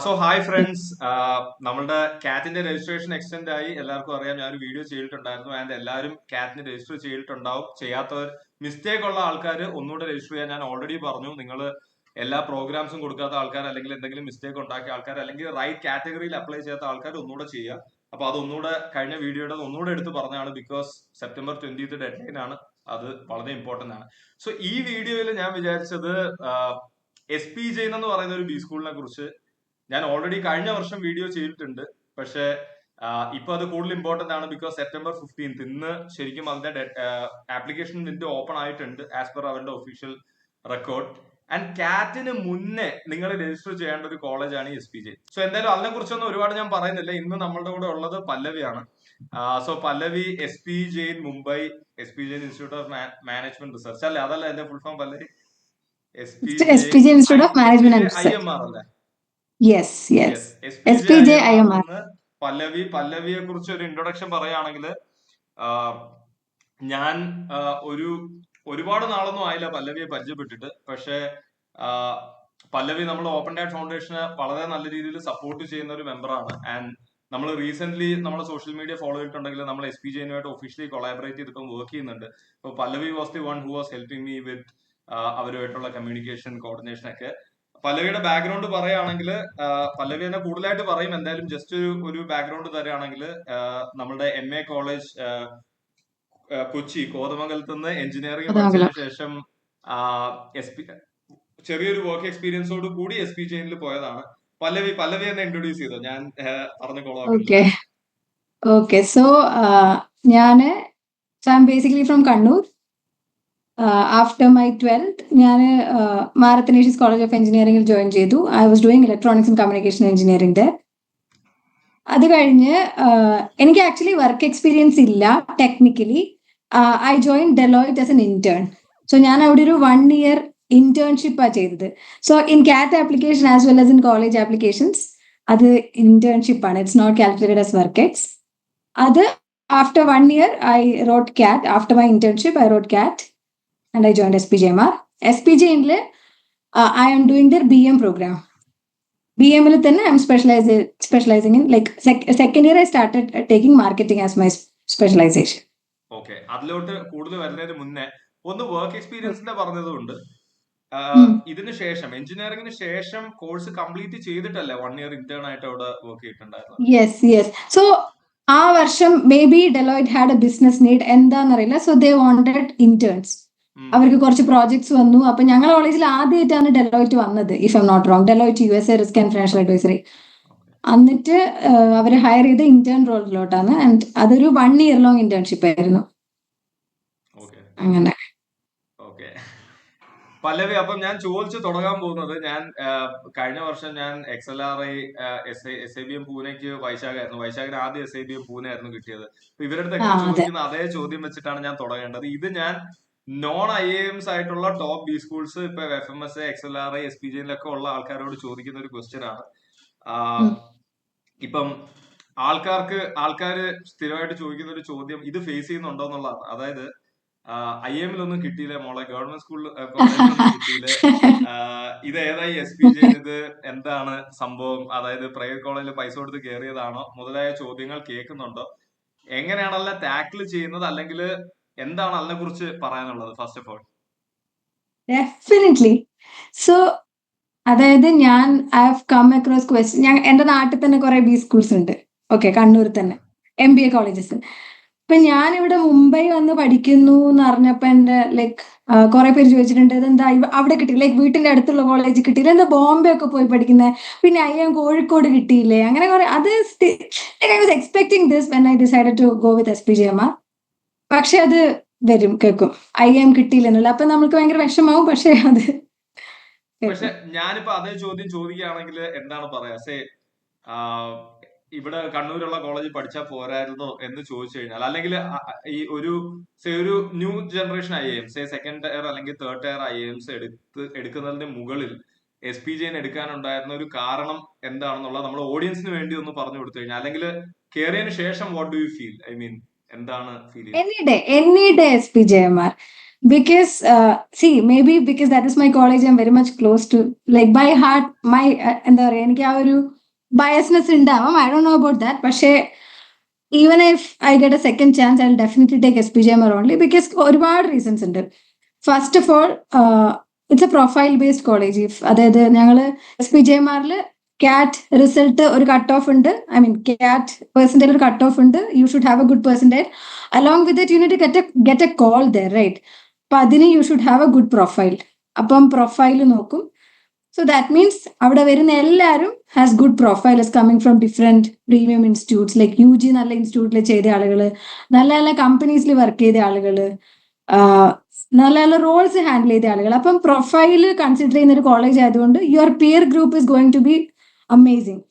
So hi friends, നമ്മളുടെ കാറ്റിന്റെ registration extend ആയി. എല്ലാവർക്കും അറിയാം, ഞാനൊരു വീഡിയോ ചെയ്തിട്ടുണ്ടായിരുന്നു. ആൻഡ് എല്ലാവരും കാറ്റിന് രജിസ്റ്റർ ചെയ്തിട്ടുണ്ടാവും. ചെയ്യാത്തവർ, മിസ്റ്റേക്ക് ഉള്ള ആൾക്കാർ ഒന്നുകൂടെ രജിസ്റ്റർ ചെയ്യാൻ ഞാൻ ഓൾറെഡി പറഞ്ഞു. നിങ്ങൾ എല്ലാ പ്രോഗ്രാംസും കൊടുക്കാത്ത ആൾക്കാർ, അല്ലെങ്കിൽ എന്തെങ്കിലും മിസ്റ്റേക്ക് ഉണ്ടാക്കിയ ആൾക്കാർ, അല്ലെങ്കിൽ റൈറ്റ് കാറ്റഗറിയിൽ അപ്ലൈ ചെയ്യാത്ത ആൾക്കാർ ഒന്നുകൂടെ ചെയ്യുക. അപ്പൊ അതൊന്നുകൂടെ കഴിഞ്ഞ വീഡിയോയുടെ ഒന്നുകൂടെ എടുത്ത് പറഞ്ഞാണ്, because September 20th dead line ആണ്. അത് വളരെ ഇമ്പോർട്ടന്റ് ആണ്. സോ ഈ വീഡിയോയിൽ ഞാൻ വിചാരിച്ചത് SPJ എന്ന് പറയുന്ന ഒരു ബി സ്കൂളിനെ കുറിച്ച് ഞാൻ ഓൾറെഡി കഴിഞ്ഞ വർഷം വീഡിയോ ചെയ്തിട്ടുണ്ട്. പക്ഷെ ഇപ്പൊ അത് കൂടുതൽ ഇമ്പോർട്ടന്റ് ആണ്, ബിക്കോസ് സെപ്റ്റംബർ 15 ഇന്ന് ശരിക്കും അതിന്റെ ആപ്ലിക്കേഷൻ വിൻഡോ ഓപ്പൺ ആയിട്ടുണ്ട് ആസ് പെർ അവരുടെ ഒഫീഷ്യൽ റെക്കോർഡ്. ആൻഡ് കാറ്റിന് മുന്നേ നിങ്ങൾ രജിസ്റ്റർ ചെയ്യേണ്ട ഒരു കോളേജാണ് SPJ. സോ എന്തായാലും അതിനെ കുറിച്ചൊന്നും ഒരുപാട് ഞാൻ പറയുന്നില്ല. ഇന്ന് നമ്മളുടെ കൂടെ ഉള്ളത് പല്ലവിയാണ്. So Pallavi SPJ Mumbai, SPJ institute of management research അല്ലേ? അതല്ല എന്റെ full form Pallavi? SPJ Institute of Management and Research. IMR അല്ലേ? Yes. SPJ IMR. പല്ലവിയെ കുറിച്ച് ഒരു ഇൻട്രൊഡക്ഷൻ പറയുകയാണെങ്കിൽ, ഞാൻ ഒരുപാട് നാളൊന്നും ആയില്ല പല്ലവിയെ പരിചയപ്പെട്ടിട്ട്. പക്ഷെ പല്ലവി നമ്മൾ ഓപ്പൺ ഡാറ്റ് ഫൗണ്ടേഷന് വളരെ നല്ല രീതിയിൽ സപ്പോർട്ട് ചെയ്യുന്ന ഒരു മെമ്പറാണ്. ആൻഡ് നമ്മൾ റീസെന്റ് നമ്മുടെ സോഷ്യൽ മീഡിയ ഫോളോ ചെയ്തിട്ടുണ്ടെങ്കിൽ നമ്മൾ SPJനുമായിട്ട് ഒഫീഷ്യലി കൊളാബറേറ്റ് ചെയ്തിപ്പം വർക്ക് ചെയ്യുന്നുണ്ട്. അപ്പോൾ Pallavi was the one who was helping me with അവരുമായിട്ടുള്ള കമ്മ്യൂണിക്കേഷൻ, കോർഡിനേഷൻ ഒക്കെ. പല്ലവിയുടെ ബാക്ക്ഗ്രൗണ്ട് പറയുകയാണെങ്കിൽ, പല്ലവി തന്നെ കൂടുതലായിട്ട് പറയും. എന്തായാലും ജസ്റ്റ് ഒരു ബാക്ക്ഗ്രൗണ്ട് തരികയാണെങ്കിൽ, നമ്മുടെ MA കോളേജ് കൊച്ചി കോതമംഗലത്ത് നിന്ന് എഞ്ചിനീയറിംഗ് പഠിച്ചതിന് ശേഷം ചെറിയൊരു വർക്ക് എക്സ്പീരിയൻസോട് കൂടി SPJയിൽ പോയതാണ്. പല്ലവി എന്നെ ഇൻട്രൊഡ്യൂസ് ചെയ്തോ, ഞാൻ പറഞ്ഞ okay. So I'm basically from Kannur. After my 12th, ഞാൻ മാരത്തനേഷ്യസ് കോളേജ് ഓഫ് എഞ്ചിനീയറിംഗിൽ ജോയിൻ ചെയ്തു. I was doing electronics and communication engineering there. അത് കഴിഞ്ഞ് എനിക്ക് ആക്ച്വലി വർക്ക് എക്സ്പീരിയൻസ് ഇല്ല technically. I join Deloitte as an intern. So ഞാൻ അവിടെ ഒരു 1 year ഇന്റേൺഷിപ്പാണ് ചെയ്തത്. So in CAT application as well as in college applications അത് ഇന്റേൺഷിപ്പാണ്. It's not calculated as work ex. അത് ആഫ്റ്റർ 1 year ഐ റോട്ട് കാറ്റ്. After my internship I rote കാറ്റ് and I joined SPJMR. SPJ I am doing their BM program. BM then I am specializing in like second year I started taking marketing as my specialization. Okay. അതിലോട്ട് കൂടുതൽ വരുന്നതിന് മുന്നേ ഒന്ന് work എക്സ്പീരിയൻസിന്റെ പറഞ്ഞതുകൊണ്ട്, ഇതിന് ശേഷം എഞ്ചിനീയറിംഗിന് ശേഷം കോഴ്സ് കംപ്ലീറ്റ് ചെയ്തിട്ടല്ലേ 1 year ഇന്റേൺ ആയിട്ട് അവിടെ വർക്ക് ചെയ്തിട്ടുണ്ടായിരുന്നു? Yes. So ആ വർഷം may be Deloitte had a business need, എന്താണെന്നറിയില്ല. So they wanted interns. അവർക്ക് കുറച്ച് പ്രോജക്ട്സ് വന്നു. അപ്പൊ ഞങ്ങളുടെ കോളേജിൽ ആദ്യമായിട്ടാണ് ഡെലോയിറ്റ് വന്നത്, if I'm not wrong. Deloitte USA risk and financial advisory. എന്നിട്ട് അവര് ഹയർ ചെയ്ത ഇന്റേൺ റോളിലോട്ടാണ്. ആൻഡ് അതൊരു 1 year ലോങ് ഇന്റേൺഷിപ്പ് ആയിരുന്നു. അങ്ങനെ. പല്ലവി, അപ്പം ഞാൻ ചോദിച്ചു തുടങ്ങാൻ പോകുന്നത്, ഞാൻ കഴിഞ്ഞ വർഷം ഞാൻ XLRI SIBM പൂനെക്ക് വൈശാഖായിരുന്നു. വൈശാഖിന് ആദ്യം SIBM പൂനെ ആയിരുന്നു കിട്ടിയത്. ഇവരുടെ ചോദിക്കുന്ന അതേ ചോദ്യം വെച്ചിട്ടാണ് ഞാൻ തുടങ്ങേണ്ടത്. ഇത് ഞാൻ നോൺ IIMs ആയിട്ടുള്ള ടോപ്പ് ബി സ്കൂൾസ്, ഇപ്പൊ FMS, XLRI, SPJയിലൊക്കെ ഉള്ള ആൾക്കാരോട് ചോദിക്കുന്ന ഒരു ക്വസ്റ്റ്യൻ ആണ്. ഇപ്പം ആൾക്കാര് സ്ഥിരമായിട്ട് ചോദിക്കുന്ന ഒരു ചോദ്യം ഇത് ഫേസ് ചെയ്യുന്നുണ്ടോ എന്നുള്ളതാണ്. അതായത് IIMലൊന്നും കിട്ടിയില്ല മോളെ, ഗവൺമെന്റ് സ്കൂളിൽ കോളേജിലൊന്നും കിട്ടിയില്ല, ഇത് ഏതായി SPJ, ഇത് എന്താണ് സംഭവം, അതായത് പ്രൈവറ്റ് കോളേജിൽ പൈസ കൊടുത്ത് കയറിയതാണോ മുതലായ ചോദ്യങ്ങൾ കേൾക്കുന്നുണ്ടോ? എങ്ങനെയാണല്ല ടാക്കിൾ ചെയ്യുന്നത്, അല്ലെങ്കിൽ എന്താണ് അതിനെ കുറിച്ച് പറയാനുള്ളത്? First of all definitely. So അതായത് I have come across question. എന്റെ നാട്ടിൽ തന്നെ കുറെ ബി സ്കൂൾസ് ഉണ്ട്. ഓക്കെ, കണ്ണൂർ തന്നെ MBA കോളേജസ്. ഇപ്പൊ ഞാനിവിടെ മുംബൈ വന്ന് പഠിക്കുന്നു എന്ന് അറിഞ്ഞപ്പോ എന്റെ ലൈക്ക് കുറെ പേര് ചോദിച്ചിട്ടുണ്ട്, ഇതെന്താ അവിടെ കിട്ടിയില്ല, ലൈക്ക് വീട്ടിന്റെ അടുത്തുള്ള കോളേജ് കിട്ടിയില്ല, എന്താ ബോംബെ ഒക്കെ പോയി പഠിക്കുന്നത്, പിന്നെ IIM കോഴിക്കോട് കിട്ടിയില്ലേ, അങ്ങനെ കുറെ. അത് I was expecting this when I decided to go with SPJMR. പക്ഷെ അത് കേൾക്കും IIM കിട്ടിയില്ല എന്നുള്ള, അപ്പൊ നമുക്ക് ഭയങ്കര വിഷമാവും. പക്ഷെ ഞാനിപ്പോ അതേ ചോദ്യം ചോദിക്കുകയാണെങ്കിൽ എന്താണ് പറയാ, ഇവിടെ കണ്ണൂരുള്ള കോളേജിൽ പഠിച്ചാൽ പോരായിരുന്നോ എന്ന് ചോദിച്ചു കഴിഞ്ഞാൽ, അല്ലെങ്കിൽ ഈ ഒരു new generation IIM, second tier അല്ലെങ്കിൽ തേർഡ് ടയർ IIMs എടുക്കുന്നതിന്റെ മുകളിൽ SPJന് എടുക്കാനുണ്ടായിരുന്ന ഒരു കാരണം എന്താണെന്നുള്ള നമ്മൾ ഓഡിയൻസിന് വേണ്ടി ഒന്ന് പറഞ്ഞു കൊടുത്തു കഴിഞ്ഞാൽ, അല്ലെങ്കിൽ കയറിയതിനു ശേഷം what do you feel, I mean എന്താണ് feel? Any day SPJMR. because see, maybe because that is my college, I'm very much close to, like by heart, my എന്താ പറയാ, എനിക്ക് ആ ഒരു ബയസ്നെസ് ഉണ്ടാവാം. I don't know about that. പക്ഷേ even if I get a second chance, I'll definitely take SPJMR only because ഒരുപാട് reasons ഉണ്ട്. First of all, it's a profile based college. അതായത് ഞങ്ങൾ SPJMR ക്യാറ്റ് റിസൾട്ട് ഒരു കട്ട് ഓഫ് ഉണ്ട്. I mean CAT percentage ഒരു cut off ഉണ്ട്. You should have a good percentage. Along with it you need to get a call there, right? അപ്പൊ അതിന് you should have a good profile. അപ്പം profile നോക്കും. So that means അവിടെ വരുന്ന എല്ലാവരും has good profile, is coming from different premium institutes. Like UG നല്ല ഇൻസ്റ്റിറ്റ്യൂട്ടിൽ ചെയ്ത ആളുകൾ, നല്ല നല്ല കമ്പനീസിൽ വർക്ക് ചെയ്ത ആളുകൾ, നല്ല നല്ല റോൾസ് ഹാൻഡിൽ ചെയ്ത ആളുകൾ. അപ്പം പ്രൊഫൈൽ കൺസിഡർ ചെയ്യുന്ന ഒരു കോളേജ് ആയതുകൊണ്ട് your peer group is going to be amazing.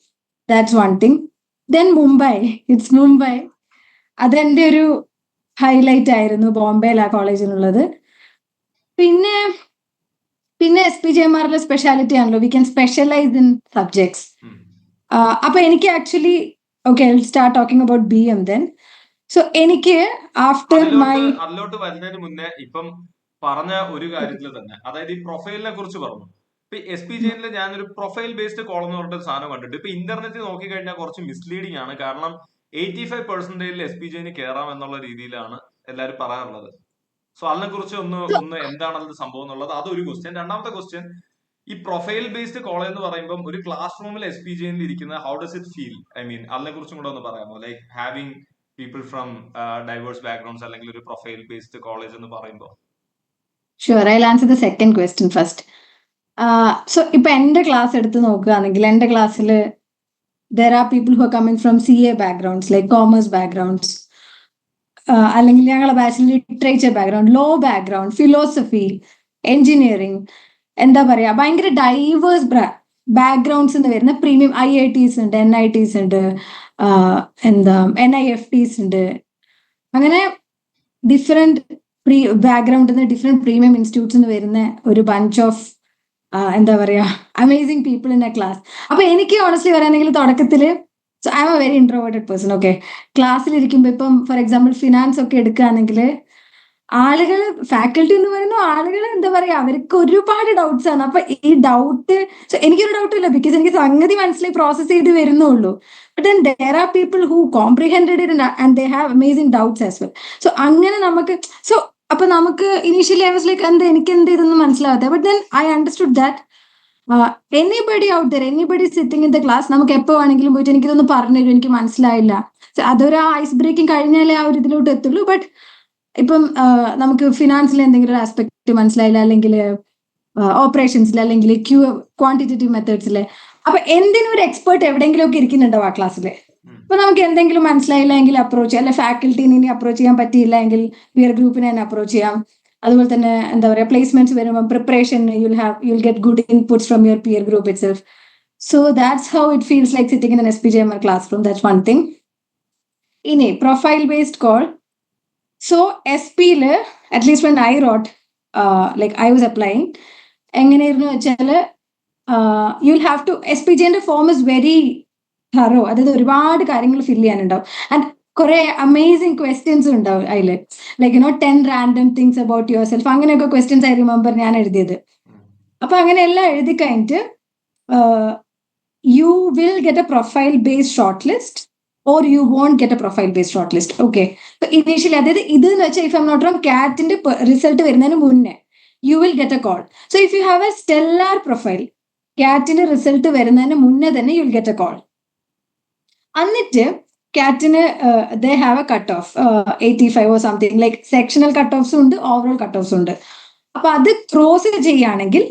That's one thing. Then Mumbai, it's Mumbai. അതെന്റെ ഒരു ഹൈലൈറ്റ് ആയിരുന്നു, ബോംബെയിൽ ആ കോളേജിനുള്ളത്. പിന്നെ SPJMR സ്പെഷ്യാലിറ്റി ആണല്ലോ, we can specialise in subjects. അപ്പൊ എനിക്ക് actually okay, start talking about BM then. So എനിക്ക് ആഫ്റ്റർ മൈ അതിലോട്ട് വരുന്നതിന് മുന്നേ ഇപ്പം പറഞ്ഞ ഒരു കാര്യത്തിൽ തന്നെ, അതായത് ഈ പ്രൊഫൈലിനെ കുറിച്ച് പറഞ്ഞു. ഇപ്പൊ SPJMR ഞാനൊരു പ്രൊഫൈൽ ബേസ്ഡ് കോൾ എന്ന് പറഞ്ഞിട്ട് സാധനം കണ്ടിട്ട് ഇപ്പൊ ഇന്റർനെറ്റിൽ നോക്കിക്കഴിഞ്ഞാൽ കുറച്ച് മിസ്ലീഡിംഗ് ആണ്. കാരണം 85% SPJMR കയറാം എന്നുള്ള രീതിയിലാണ് എല്ലാവരും പറയാറുള്ളത്. സോ അതിനെ കുറിച്ച് ഒന്ന് എന്താണ് അതിന്റെ സംഭവം എന്നുള്ളത്, അതൊരു ക്വസ്റ്റ്യൻ. രണ്ടാമത്തെ ക്വസ്റ്റ്യൻ, ഈ പ്രൊഫൈൽ ബേസ്ഡ് കോളേജ് എന്ന് പറയുമ്പോൾ ഒരു ക്ലാസ് റൂമിൽ SPJMR ഇരിക്കുന്ന how does it feel? I mean അതിനെ കുറിച്ചും കൂടെ ഒന്ന് പറയാമോ? Like having people from diverse backgrounds അല്ലെങ്കിൽ ഒരു പ്രൊഫൈൽ ബേസ്ഡ് കോളേജ് എന്ന് പറയുമ്പോൾ. Sure, I answer the second question first. So ഇപ്പൊ എന്റെ ക്ലാസ് എടുത്ത് നോക്കുകയാണെങ്കിൽ എന്റെ ക്ലാസ്സിൽ there are people who are coming from CA backgrounds, like commerce backgrounds, അല്ലെങ്കിൽ ഞങ്ങളെ ബാച്ചിൽ literature background, law background, philosophy, engineering, എന്താ പറയാ, ഭയങ്കര ഡൈവേഴ്സ് ബാക്ക്ഗ്രൗണ്ട്സ് എന്ന് വരുന്ന പ്രീമിയം IITs ഉണ്ട്, NITs ഉണ്ട്, NIFTs ഉണ്ട്. അങ്ങനെ ഡിഫറെന്റ് ബാക്ക്ഗ്രൗണ്ടിൽ നിന്ന് ഡിഫറെന്റ് പ്രീമിയം ഇൻസ്റ്റിറ്റ്യൂട്ട്സ് നിന്ന് വരുന്ന ഒരു ബഞ്ച് ഓഫ് എന്താ പറയാ, amazing people in a class. അപ്പൊ എനിക്ക് ഓണസ്റ്റ്ലി പറയാനെങ്കിൽ തുടക്കത്തില്, so I am a very introverted person. Okay, ക്ലാസ്സിലിരിക്കുമ്പോൾ ഇപ്പം ഫോർ എക്സാമ്പിൾ ഫിനാൻസ് ഒക്കെ എടുക്കുകയാണെങ്കിൽ ആളുകൾ, ഫാക്കൽറ്റി എന്ന് പറയുന്ന ആളുകൾ എന്താ പറയാ, അവർക്ക് ഒരുപാട് ഡൗട്ട്സ് ആണ്. അപ്പൊ ഈ ഡൗട്ട്, സോ എനിക്കൊരു ഡൗട്ടും ഇല്ല, ബിക്കോസ് എനിക്ക് സംഗതി മനസ്സിലായി പ്രോസസ് ചെയ്ത് വരുന്നുള്ളൂ. But then there are people who comprehended it and they have amazing doubts as well. So അങ്ങനെ നമുക്ക്, സോ അപ്പൊ നമുക്ക് ഇനീഷ്യലി ഐ വാസ് ലൈക്ക് എനിക്ക് എന്ത് ഇതൊന്നും മനസ്സിലാവാത്ത. But then I understood that anybody out there, anybody sitting in the class, നമുക്ക് എപ്പോ വേണമെങ്കിലും പോയിട്ട് എനിക്കിതൊന്ന് പറഞ്ഞു തരും, എനിക്ക് മനസ്സിലായില്ല. അതൊരു ഐസ് ബ്രേക്കിംഗ് കഴിഞ്ഞാലേ ആ ഒരു ഇതിലോട്ട് എത്തുള്ളൂ. ബട്ട് ഇപ്പം നമുക്ക് ഫിനാൻസിൽ എന്തെങ്കിലും ഒരു ആസ്പെക്ട് മനസ്സിലായില്ല, അല്ലെങ്കിൽ ഓപ്പറേഷൻസിൽ, അല്ലെങ്കിൽ ക്വാണ്ടിറ്റേറ്റീവ് മെത്തേഡ്സിൽ, അപ്പൊ എന്തിനും ഒരു എക്സ്പേർട്ട് എവിടെയെങ്കിലും ഒക്കെ ഇരിക്കുന്നുണ്ടോ ആ ക്ലാസ്സിൽ. അപ്പൊ നമുക്ക് എന്തെങ്കിലും മനസ്സിലായില്ല എങ്കിൽ അപ്രോച്ച് ചെയ്യാം, അല്ലെ ഫാക്കൽറ്റീനെ ഇനി അപ്രോച്ച് ചെയ്യാൻ പറ്റിയില്ല എങ്കിൽ പിയർ ഗ്രൂപ്പിനെ തന്നെ അപ്രോച്ച് ചെയ്യാം. അതുപോലെ തന്നെ എന്താ പറയാ, പ്ലേസ്മെന്റ്സ് വരുമ്പോൾ preparation, you'll get good inputs from your peer group itself. So that's how it feels like sitting in an SPJMR classroom. That's one thing. ഇനി പ്രൊഫൈൽ ബേസ്ഡ് കോൾ. സോ SPയില് at least when I wrote, like I was applying, എങ്ങനെയായിരുന്നു വെച്ചാല്, you'll have to, SPJന്റെ form is very harrow, അതായത് ഒരുപാട് കാര്യങ്ങൾ ഫില്ല് ചെയ്യാനുണ്ടാവും. ആൻഡ് കുറെ അമേസിംഗ് ക്വസ്റ്റ്യൻസ് ഉണ്ടാവും അതിൽ, like 10 random things about your self, അങ്ങനെയൊക്കെ ക്വസ്റ്റ്യൻസ് ഐ റിമെമ്പർ ഞാൻ എഴുതിയത്. അപ്പൊ അങ്ങനെ എല്ലാം എഴുതി കഴിഞ്ഞിട്ട് you will get a profile based short list or you won't get a profile based short list. Okay, initially, അതായത് ഇത് എന്ന് വെച്ചാൽ if I M not wrong, കാറ്റിന്റെ റിസൾട്ട് വരുന്നതിന് മുന്നേ you will get a call. So if you have a stellar profile, കാറ്റിന്റെ result വരുന്നതിന് മുന്നേ തന്നെ you will get a call. എന്നിട്ട് കാറ്റിന് they have a cut off 85 or something, like sectional cut ഓഫ്സും ഉണ്ട്, ഓവറോൾ കട്ട് ഓഫ്സും ഉണ്ട്. അപ്പൊ അത് ക്രോസ് ചെയ്യുകയാണെങ്കിൽ,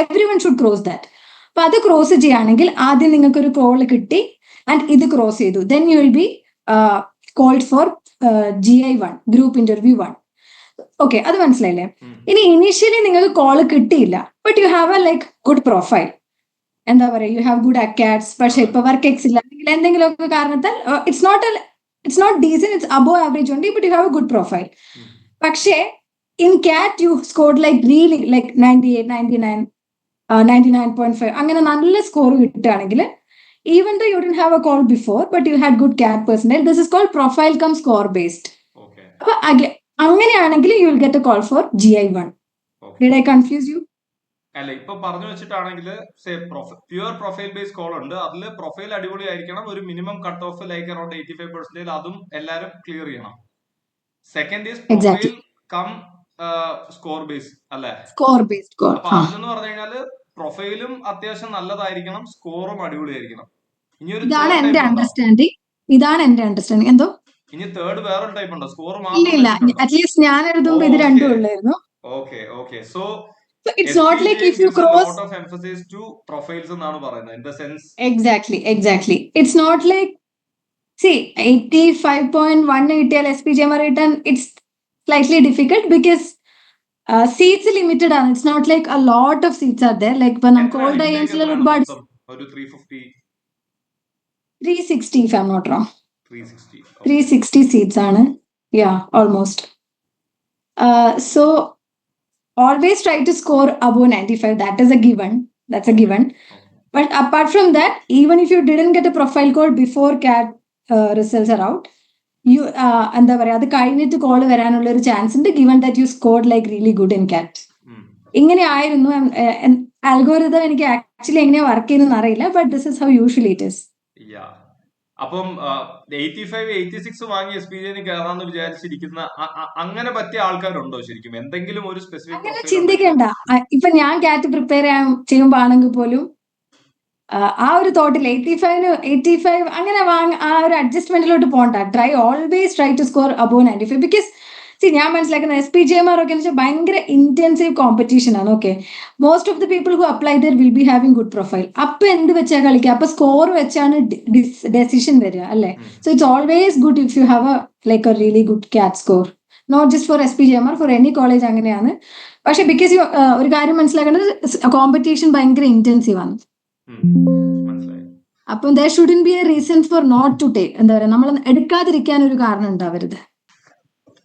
എവ്രിവൺ ഷുഡ് ക്രോസ് ദാറ്റ്. അപ്പൊ അത് ക്രോസ് ചെയ്യുകയാണെങ്കിൽ ആദ്യം നിങ്ങൾക്ക് ഒരു കോൾ കിട്ടി ആൻഡ് ഇത് ക്രോസ് ചെയ്തു, then you will be called for GI1, group interview 1. Okay, അത് മനസ്സിലായില്ലേ? ഇനി ഇനീഷ്യലി നിങ്ങൾക്ക് കോൾ കിട്ടിയില്ല, but you have a like good profile, എന്താ പറയാ, യു ഹാവ് ഗുഡ് അക്കാഡ്സ്, പക്ഷെ ഇപ്പൊ വർക്ക് എക്സ് ഇല്ല, അല്ലെങ്കിൽ എന്തെങ്കിലുമൊക്കെ കാരണത്താൽ it's not decent, it's above average only, but you have a good profile. പക്ഷേ in CAT you scored like really like 98, 99, 99.5, അങ്ങനെ നല്ല സ്കോർ കിട്ടുകയാണെങ്കിൽ, even though you didn't have a call before, but you had good CAT percentage, this is called profile cum score based. Okay. അപ്പൊ അങ്ങനെയാണെങ്കിൽ you will get a call for GI1. Did I confuse you? അല്ല, ഇപ്പൊ പറഞ്ഞു വെച്ചിട്ടാണെങ്കിൽ pure profile base call ഉണ്ട്. അതിൽ profile അടിപൊളിയായിരിക്കണം, ഒരു minimum cut off like around 85%, അതും എല്ലാരും ക്ലിയർ ചെയ്യണം. Second is profile cum score base അല്ലെ, സ്കോർ ബേസ്ഡ് കോൾ. അപ്പൊ അതിലെന്ന് പറഞ്ഞു കഴിഞ്ഞാല് പ്രൊഫൈലും അത്യാവശ്യം നല്ലതായിരിക്കണം, സ്കോറും അടിപൊളിയായിരിക്കണം. ഇനി ഒരു ഇതാണ് എന്റെ അണ്ടർസ്റ്റാൻഡിങ്. എന്തോ ഇനി തേർഡ് വേറൊരു ടൈപ്പ് ഉണ്ടോ? സ്കോർ ഇല്ല, അറ്റ്ലീസ്റ്റ് ഞാൻ എഴുതുമ്പോ ഇത് രണ്ടും ഉള്ളായിരുന്നു. Okay so it's not like if you cross lot of emphasis to profiles എന്നാണ് പറയുന്നത്, in the sense exactly it's not like, see, 85.180 SPGMR return, it's slightly difficult because seats limited ആണ്. It's not like a lot of seats are there. Like ഇപ്പൊ നമുക്ക് old IIMs ഒരുപാട് ഒരു 360 if I'm not wrong. 360 360 seats ആണ്. Yeah, almost. So always try to score above 95. That is a given. That's a given. But apart from that, even if you didn't get a profile call before CAT results are out, you എന്താ പറയാ, അത് കഴിഞ്ഞിട്ട് call വരാനുള്ള ഒരു chance ഉണ്ട്, given that you scored like really good in CAT. ഇങ്ങനെ ആയിരുന്നു algorithm. എനിക്ക് ആക്ച്വലി എങ്ങനെയാ വർക്ക് ചെയ്യുന്നതെന്ന് അറിയില്ല, but this is how usually it is. അപ്പം 85, 86 വാങ്ങി SPGന് കയറാന്ന് വിചാരിച്ചിരിക്കുന്ന അങ്ങനെ പറ്റിയ ആൾക്കാരുണ്ടോ ശരിക്കും? എന്തെങ്കിലും ഒരു സ്പെസിഫിക് അങ്ങനെ ചിന്തിക്കേണ്ട. ഇപ്പൊ ഞാൻ CAT പ്രിപ്പയർ ചെയ്യുമ്പോ ആണെങ്കിൽ പോലും ആ ഒരു തോട്ടിൽ 85 അങ്ങനെ ആ ഒരു അഡ്ജസ്റ്റ്മെന്റിലോട്ട് പോകണ്ട. Always try to score above 95. Because ഞാൻ മനസ്സിലാക്കുന്ന SPGMR ഒക്കെ വെച്ചാൽ ഭയങ്കര ഇന്റൻസീവ് കോമ്പറ്റീഷൻ ആണ്. Okay, most of the people who apply there will be having good profile. അപ്പൊ എന്ത് വെച്ചാൽ കളിക്കുക, അപ്പൊ സ്കോർ വെച്ചാണ് ഡെസിഷൻ വരിക അല്ലെ. So it's always good if you have a really good CAT score, not just for SPGMR, for any college അങ്ങനെയാണ്. പക്ഷെ ബിക്കോസ് ഒരു കാര്യം മനസ്സിലാക്കേണ്ടത്, കോമ്പറ്റീഷൻ ഭയങ്കര ഇന്റൻസീവ് ആണ്. അപ്പം there shouldn't be a reason for not to take. എന്താ പറയാ, നമ്മൾ എടുക്കാതിരിക്കാൻ ഒരു കാരണം ഉണ്ടാവരുത്.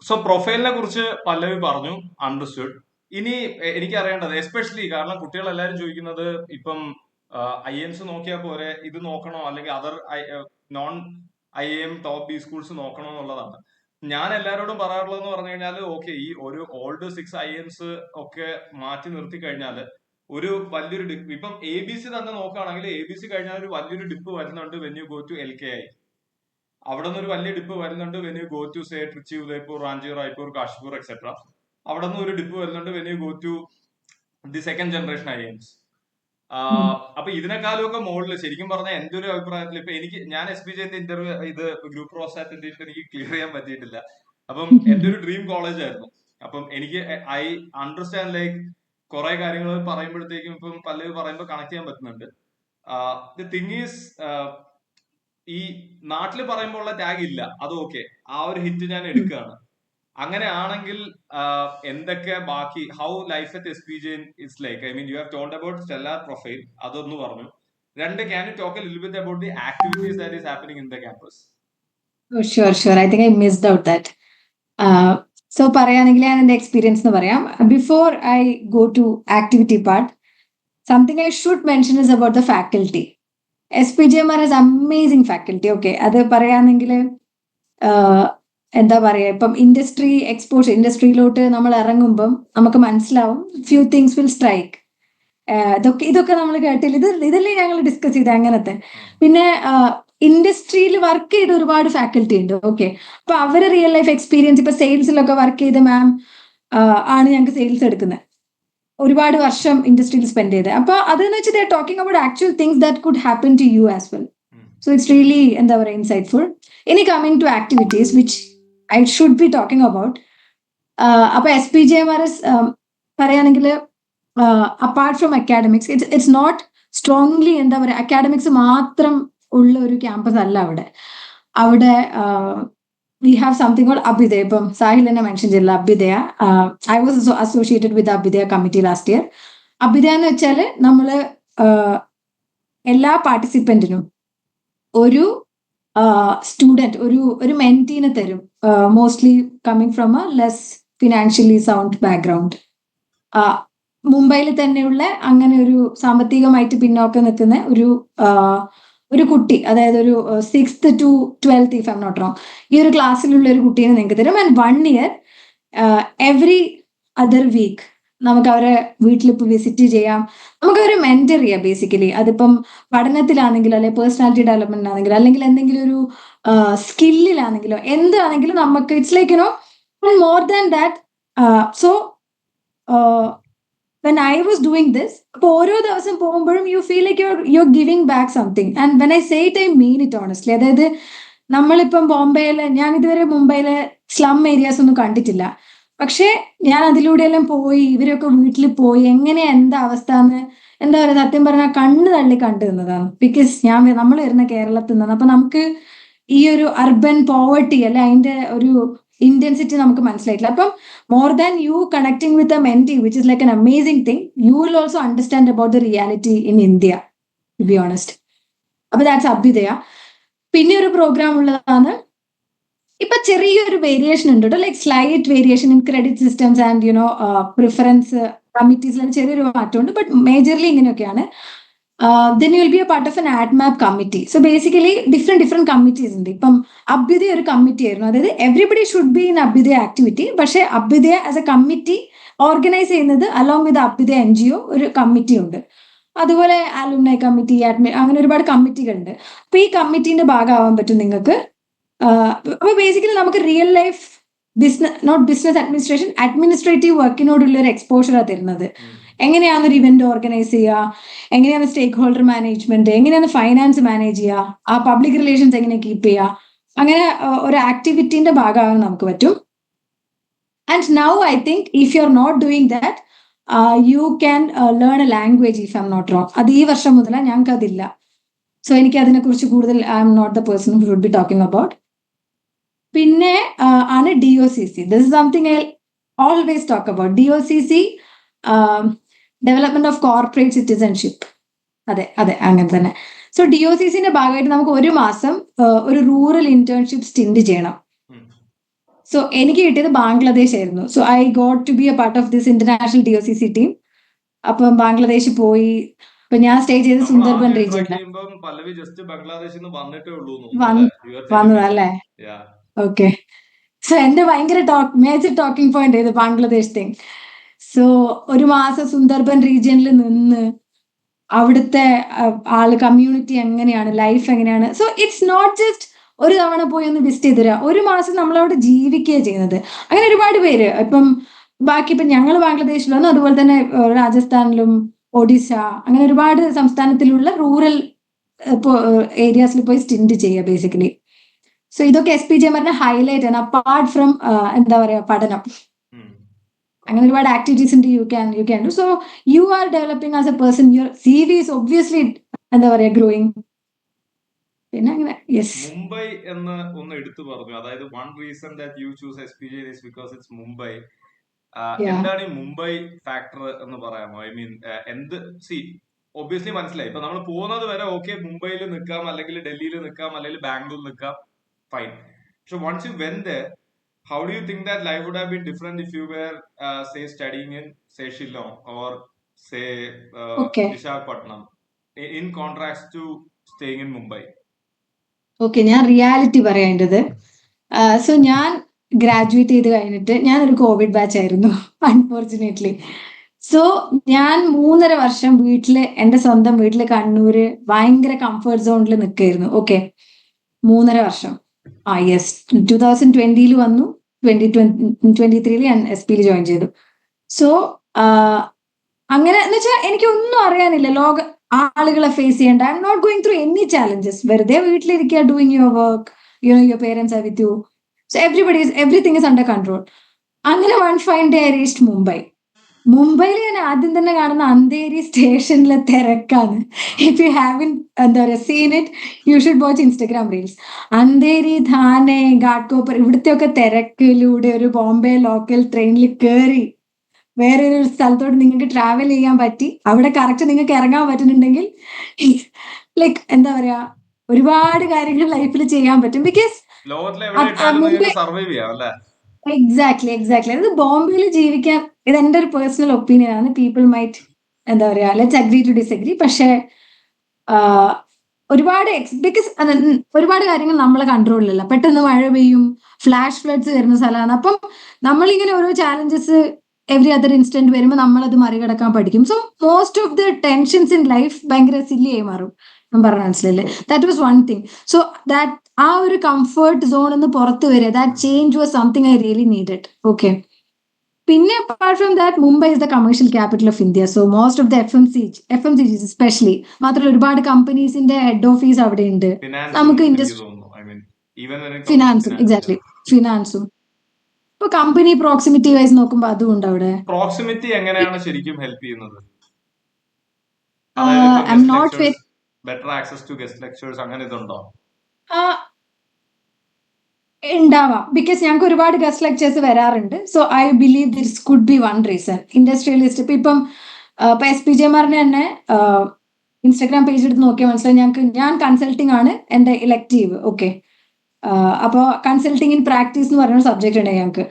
സോ പ്രൊഫൈലിനെ കുറിച്ച് പല്ലവി പറഞ്ഞു, അണ്ടർസ്റ്റുഡ്. ഇനി എനിക്ക് അറിയേണ്ടത്, എസ്പെഷ്യലി കാരണം കുട്ടികൾ എല്ലാവരും ചോദിക്കുന്നത് ഇപ്പം IIMs നോക്കിയാൽ പോരെ, ഇത് നോക്കണോ, അല്ലെങ്കിൽ other non IIM top B schools നോക്കണോ എന്നുള്ളതാണ്. ഞാൻ എല്ലാവരോടും പറയാറുള്ളതെന്ന് പറഞ്ഞു കഴിഞ്ഞാൽ, ഓക്കെ, ഈ ഒരു ഓൾഡ് 6 IIMs ഒക്കെ മാറ്റി നിർത്തി കഴിഞ്ഞാല് ഒരു വലിയൊരു ഡിപ്പ്, ഇപ്പം ABC തന്നെ നോക്കുകയാണെങ്കിൽ ABC കഴിഞ്ഞാൽ ഒരു വലിയൊരു ഡിപ്പ് വരുന്നുണ്ട് when you go to LKI. അവിടെ നിന്ന് ഒരു വലിയ ഡിപ്പ് വരുന്നുണ്ട് when you go to say Trichy, Udaipur, Ranchi, Raipur, Kashmir etcetera. അവിടെ നിന്ന് ഒരു ഡിപ്പ് വരുന്നുണ്ട് when you go to the second generation IIMs. അപ്പൊ ഇതിനെക്കാളും ഒക്കെ മുകളിൽ ശരിക്കും പറഞ്ഞാൽ എന്റെ ഒരു അഭിപ്രായത്തിൽ ഇപ്പൊ ഞാൻ SPGന്റെ ഇന്റർവ്യൂ ഇത് ഗ്രൂപ്പ് പ്രോസാറ്റിന്റെ എനിക്ക് ക്ലിയർ ചെയ്യാൻ പറ്റിയിട്ടില്ല. അപ്പം എന്റെ ഒരു ഡ്രീം കോളേജ് ആയിരുന്നു. അപ്പം എനിക്ക് ഐ അണ്ടർസ്റ്റാൻഡ് ലൈക്ക് കുറെ കാര്യങ്ങൾ പറയുമ്പോഴത്തേക്കും ഇപ്പം പലരും പറയുമ്പോൾ കണക്ട് ചെയ്യാൻ പറ്റുന്നുണ്ട്. ദി തിങ് ഈസ്, ഈ നാട്ടിൽ പറയുമ്പോൾ ഉള്ള ടാഗ് ഇല്ല, അത് ഓക്കെ, ആ ഒരു ഹിറ്റ് ഞാൻ എടുക്കുകയാണ്. അങ്ങനെയാണെങ്കിൽ എന്തൊക്കെ ബാക്കി, how life at SPG is like? I mean you have told about stellar profile, അതൊന്ന് പറഞ്ഞു. രണ്ട്, can you talk a little bit about the activities that is happening in the campus? Sure. I think I missed out that. So പറയുകയാണെങ്കിൽ ഞാൻ എൻ്റെ experience എന്ന് പറയാം. Before I go to activity part, something I should mention is about the faculty. SPGMR has amazing faculty. Okay, അത് പറയുകയാണെങ്കിൽ എന്താ പറയാ, ഇപ്പം ഇൻഡസ്ട്രിയിലോട്ട് നമ്മൾ ഇറങ്ങുമ്പം നമുക്ക് മനസ്സിലാവും, ഫ്യൂ തിങ്സ് വിൽ സ്ട്രൈക്ക്. ഇതൊക്കെ നമ്മൾ കേട്ടില്ല, ഇതല്ലേ ഞങ്ങൾ ഡിസ്കസ് ചെയ്ത അങ്ങനത്തെ. പിന്നെ ഇൻഡസ്ട്രിയിൽ വർക്ക് ചെയ്ത ഒരുപാട് ഫാക്കൽറ്റി ഉണ്ട്. ഓക്കെ, അപ്പൊ അവര് റിയൽ ലൈഫ് എക്സ്പീരിയൻസ്, ഇപ്പൊ സെയിൽസിലൊക്കെ വർക്ക് ചെയ്ത മാം ആണ് ഞങ്ങൾക്ക് സെയിൽസ് എടുക്കുന്നത്, ഒരുപാട് വർഷം ഇൻഡസ്ട്രിയിൽ സ്പെൻഡ് ചെയ്ത്. അപ്പൊ അതെന്ന് വെച്ചാൽ they are talking about actual things that could happen to you as well. So it's really എന്താ പറയുക ഇൻസൈറ്റ്ഫുൾ. ഇനി coming to activities which I should be talking about. അപ്പൊ SPGMR പറയുകയാണെങ്കിൽ apart from academics, it's not strongly എന്താ പറയുക academics മാത്രം ഉള്ള ഒരു ക്യാമ്പസ് അല്ല അവിടെ we have something called Abhidaya. ഇപ്പം സാഹിൽ തന്നെ മെൻഷൻ ചെയ്തില്ല Abhidaya. I was associated with the Abhidaya committee last year. Abhidaya എന്ന് വെച്ചാൽ നമ്മള് എല്ലാ പാർട്ടിസിപ്പന്റിനും ഒരു സ്റ്റുഡന്റ്, ഒരു മെന്റീനെ തരും, mostly coming from A less financially sound background. മുംബൈയിൽ തന്നെയുള്ള അങ്ങനെ ഒരു സാമ്പത്തികമായിട്ട് പിന്നോക്കം നിൽക്കുന്ന ഒരു കുട്ടി, അതായത് ഒരു 6th to 12th if I M not wrong, ഈ ഒരു ക്ലാസ്സിലുള്ള ഒരു കുട്ടീനെ നിങ്ങൾക്ക് തരും. And 1 year every other week നമുക്ക് അവരെ വീട്ടിലിപ്പോൾ വിസിറ്റ് ചെയ്യാം, നമുക്ക് അവരെ മെന്റർ ചെയ്യാം ബേസിക്കലി. അതിപ്പം പഠനത്തിലാണെങ്കിലോ അല്ലെങ്കിൽ പേഴ്സണാലിറ്റി ഡെവലപ്മെന്റിലാണെങ്കിലോ അല്ലെങ്കിൽ എന്തെങ്കിലും ഒരു സ്കില്ലിലാണെങ്കിലോ എന്താണെങ്കിലും നമുക്ക് it's like more than that. So when I was doing this, അപ്പോൾ ഓരോ ദിവസം പോകുമ്പോഴും you feel like your giving back something. And when I say it I mean it honestly. അതായത് നമ്മളിപ്പം ബോംബെയിലെ, ഞാൻ ഇതുവരെ മുംബൈയിലെ സ്ലം ഏരിയാസ് ഒന്നും കണ്ടിട്ടില്ല, പക്ഷേ ഞാൻ അതിലൂടെയെല്ലാം പോയി ഇവരൊക്കെ വീട്ടിൽ പോയി എങ്ങനെയാ എന്താ അവസ്ഥ എന്ന് എന്താ പറയുക, സത്യം പറഞ്ഞാൽ കണ്ണ് തള്ളി കണ്ടു നിന്നതാണ്. ബിക്കോസ് നമ്മൾ വരുന്ന കേരളത്തിൽ നിന്നാണ്. അപ്പൊ നമുക്ക് ഈ ഒരു അർബൻ പോവർട്ടി അല്ലെ അതിന്റെ ഒരു ഇന്റൻസിറ്റി നമുക്ക് മനസ്സിലായിട്ടില്ല. അപ്പം more than you connecting with a mentee, which is like an amazing thing, you will also understand about the reality in India, to be honest. അപ്പൊ that's അഭ്യുദയ. പിന്നെ ഒരു പ്രോഗ്രാം ഉള്ളതാണ്, ഇപ്പൊ ചെറിയൊരു വേരിയേഷൻ ഉണ്ട് കേട്ടോ, like slight variation in credit systems and preference കമ്മിറ്റീസിലും ചെറിയൊരു മാറ്റമുണ്ട്, ബട്ട് മേജർലി ഇങ്ങനെയൊക്കെയാണ്. then you will be a part of an AdMap committee. So basically different committees ഉണ്ട്. ഇപ്പം അഭ്യുദയ ഒരു കമ്മിറ്റി ആയിരുന്നു, അതായത് everybody should be in Abhyudaya activity, പക്ഷേ Abhyudaya as a committee organise ചെയ്യുന്നത് അലോങ് വിത്ത് അഭ്യുദയ NGO ഒരു കമ്മിറ്റി ഉണ്ട്. അതുപോലെ അലുമിനി കമ്മിറ്റി, അങ്ങനെ ഒരുപാട് കമ്മിറ്റികളുണ്ട്. അപ്പൊ ഈ കമ്മിറ്റീന്റെ ഭാഗമാവാൻ പറ്റും നിങ്ങൾക്ക്. അപ്പൊ ബേസിക്കലി നമുക്ക് real life not business administration, administrative വർക്കിനോടുള്ള ഒരു എക്സ്പോഷറാണ് തരുന്നത്. എങ്ങനെയാണ് ഒരു ഇവന്റ് ഓർഗനൈസ് ചെയ്യുക, എങ്ങനെയാണ് സ്റ്റേക്ക് ഹോൾഡർ മാനേജ്മെന്റ്, എങ്ങനെയാണ് ഫൈനാൻസ് മാനേജ് ചെയ്യുക, ആ പബ്ലിക് റിലേഷൻസ് എങ്ങനെ കീപ്പ് ചെയ്യുക, അങ്ങനെ ഒരു ആക്ടിവിറ്റീന്റെ ഭാഗമാകാൻ നമുക്ക് പറ്റും. And now I think if you are not doing that, you can learn a language if I M not wrong. അത് ഈ വർഷം മുതലാണ്, ഞങ്ങൾക്ക് അതില്ല. സോ എനിക്ക് അതിനെക്കുറിച്ച് കൂടുതൽ I M not the person who would be talking about. പിന്നെ ആണ് DOCC. This is something I always talk about. DOCC, development of corporate citizenship. അതെ അതെ, അങ്ങനെ തന്നെ. സോ DOCCന്റെ ഭാഗമായിട്ട് നമുക്ക് ഒരു മാസം ഒരു റൂറൽ ഇന്റേൺഷിപ്പ് സ്റ്റിൻഡ് ചെയ്യണം. സോ എനിക്ക് കിട്ടിയത് ബാംഗ്ലാദേശ് ആയിരുന്നു. So I got to be a part of this international DOCC team. അപ്പം ബാംഗ്ലാദേശ് പോയി. അപ്പൊ ഞാൻ സ്റ്റേ ചെയ്ത് സുന്ദർബൻ റീജിയനിലാണ്. വന്നതല്ലേ? ഓക്കെ. സോ എന്റെ ഭയങ്കര മേജർ ടോക്കിംഗ് പോയിന്റ് ഇത് ബാംഗ്ലാദേശ് തിങ്. സോ ഒരു മാസം സുന്ദർബൻ റീജിയനിൽ നിന്ന് അവിടുത്തെ കമ്മ്യൂണിറ്റി എങ്ങനെയാണ്, ലൈഫ് എങ്ങനെയാണ്. സോ ഇറ്റ്സ് നോട്ട് ജസ്റ്റ് ഒരു തവണ പോയി ഒന്ന് വിസിറ്റ് ചെയ്ത് തരാം, ഒരു മാസം നമ്മളവിടെ ജീവിക്കുകയാണ് ചെയ്യുന്നത്. അങ്ങനെ ഒരുപാട് പേര് ഇപ്പം ബാക്കി ഇപ്പം ഞങ്ങൾ ബാംഗ്ലാദേശിലാണ്, അതുപോലെ തന്നെ രാജസ്ഥാനിലും ഒഡീഷ അങ്ങനെ ഒരുപാട് സംസ്ഥാനത്തിലുള്ള റൂറൽ ഏരിയാസിൽ പോയി സ്റ്റിൻഡ് ചെയ്യുക ബേസിക്കലി. സോ ഇതൊക്കെ SPJ പറഞ്ഞ ഹൈലൈറ്റ് ആണ്, അപ്പാർട്ട് ഫ്രം എന്താ പറയാ പഠനം. അങ്ങനെ ഒരുപാട് ആക്ടിവിറ്റീസ് ഉണ്ട് you can do. So you are developing as A person, your CV is obviously എന്താ പറയാ ഗ്രോയിങ്. പിന്നെ അങ്ങനെ മുംബൈ എന്ന് ഒന്ന് എടുത്തു പറഞ്ഞു, അതായത് one reason that you choose SPJ is because it's Mumbai. എന്താണ് ഈ മുംബൈ ഫാക്ടർ എന്ന് പറയാമോ? ഐ മീൻ എന്ത് ഒബ്വിയസ്ലി മനസ്സിലായി, ഇപ്പൊ നമ്മൾ പോകുന്നത് വരെ ഓക്കെ, മുംബൈയിൽ നിൽക്കാം, അല്ലെങ്കിൽ ഡൽഹിയിൽ നിൽക്കാം, അല്ലെങ്കിൽ ബാംഗ്ലൂർ നിൽക്കാം, ഫൈൻ. പക്ഷെ once you went there, how do you think that life would have been different if you were say studying in say Shillong or say Visakhapatnam in contrast to staying in Mumbai? Okay, ഞാൻ reality പറയേണ്ടത്. So ഞാൻ graduate ചെയ്ത് കഴിഞ്ഞിട്ട് ഞാനൊരു Covid batch ആയിരുന്നു unfortunately. So ഞാൻ 3.5 വർഷം എൻ്റെ സ്വന്തം വീട്ടില് കണ്ണൂര് ഭയങ്കര കംഫർട്ട് സോണിൽ നിൽക്കായിരുന്നു. ഓക്കെ, 3.5 വർഷം. യെസ്, 2020 വന്നു, 2023 ഞാൻ SP ജോയിൻ ചെയ്തു. സോ അങ്ങനെ എന്ന് വെച്ചാൽ എനിക്കൊന്നും അറിയാനില്ല, ആളുകളെ ഫേസ് ചെയ്യേണ്ട. I M not going through any challenges. വെറുതെ വീട്ടിലിരിക്കുക, doing your work, your parents are with you. So everything is under control. അങ്ങനെ one fine day I reached Mumbai. മുംബൈയിൽ ഞാൻ ആദ്യം തന്നെ കാണുന്ന അന്തേരി സ്റ്റേഷനിലെ തിരക്കാണ്. ഇഫ് യു ഹാവിൻ എന്താ പറയുക seen it, you should watch Instagram reels. Andheri, Thane, Ghatkopar, ഇവിടുത്തെ ഒക്കെ തിരക്കിലൂടെ ഒരു ബോംബെ ലോക്കൽ ട്രെയിനിൽ കയറി വേറെ ഒരു സ്ഥലത്തോട്ട് നിങ്ങൾക്ക് ട്രാവൽ ചെയ്യാൻ പറ്റി. അവിടെ കറക്റ്റ് നിങ്ങൾക്ക് ഇറങ്ങാൻ പറ്റുന്നുണ്ടെങ്കിൽ ലൈക്ക് എന്താ പറയാ, ഒരുപാട് കാര്യങ്ങൾ ലൈഫിൽ ചെയ്യാൻ പറ്റും. ബിക്കോസ് എക്സാക്ട്ലി അത് ബോംബെയിൽ ജീവിക്കാൻ, ഇത് എൻ്റെ ഒരു പേഴ്സണൽ ഒപ്പീനിയൻ ആണ്. പീപ്പിൾ മൈറ്റ് എന്താ പറയാ ലെറ്റ്സ് അഗ്രി ടു ഡിസഗ്രി. പക്ഷേ ഒരുപാട് ബിക്കോസ് ഒരുപാട് കാര്യങ്ങൾ നമ്മളെ കൺട്രോളിലല്ല. പെട്ടെന്ന് മഴ പെയ്യും, ഫ്ലാഷ് ഫ്ലഡ്സ് വരുന്ന സ്ഥലമാണ്. അപ്പം നമ്മളിങ്ങനെ ഓരോ ചാലഞ്ചസ് എവറി അതർ ഇൻസ്റ്റന്റ് വരുമ്പോൾ നമ്മളത് മറികടക്കാൻ പഠിക്കും. So most of the tensions in life ഭയങ്കര സില്ലി ആയി മാറും. ഞാൻ പറഞ്ഞ മനസ്സിലല്ലേ? That was one thing. So that ആ ഒരു കംഫർട്ട് സോണിൽ നിന്ന് പുറത്ത് വരിക, that change was something I really needed. Okay. പിന്നെ apart from that, Mumbai is the commercial capital of India. So most of the F M C Gs especially, മാത്രമല്ല ഒരുപാട് കമ്പനീസിന്റെ head office അവിടെ ഉണ്ട്. ഫിനാൻസും നമുക്ക് എനിക്ക് ഇൻഡസ്ട്രി, തോന്നുന്നു. I mean even when it comes to ഫിനാൻസും, finance. Exactly, ഫിനാൻസും. ഇപ്പൊ കമ്പനി പ്രോക്സിമിറ്റി വൈസ് നോക്കുമ്പോൾ അതും ഉണ്ട് അവിടെ. പ്രോക്സിമിറ്റി എങ്ങനെയാണ് ശരിക്കും ഹെൽപ്പ് ചെയ്യുന്നത്? അതായത് ഇപ്പൊ I'm guest not lectures, better access to guest lectures, അങ്ങനെ ഇതുണ്ടോ? ഉണ്ടാവാം. ബിക്കോസ് ഞങ്ങൾക്ക് ഒരുപാട് ഗസ്റ്റ് ലെക്ചേഴ്സ് വരാറുണ്ട്. So I believe this could be one reason. Industrialist ഇപ്പം എസ് പി ജെമാറിന് തന്നെ ഇൻസ്റ്റാഗ്രാം പേജ് എടുത്ത് നോക്കിയാൽ മനസ്സിലായി. ഞാൻ കൺസൾട്ടിങ് ആണ് എന്റെ ഇലക്റ്റീവ്. ഓക്കെ. അപ്പോൾ കൺസൾട്ടിങ് ഇൻ പ്രാക്ടീസ് എന്ന് പറയുന്ന സബ്ജക്ട് ഉണ്ട് ഞങ്ങൾക്ക്.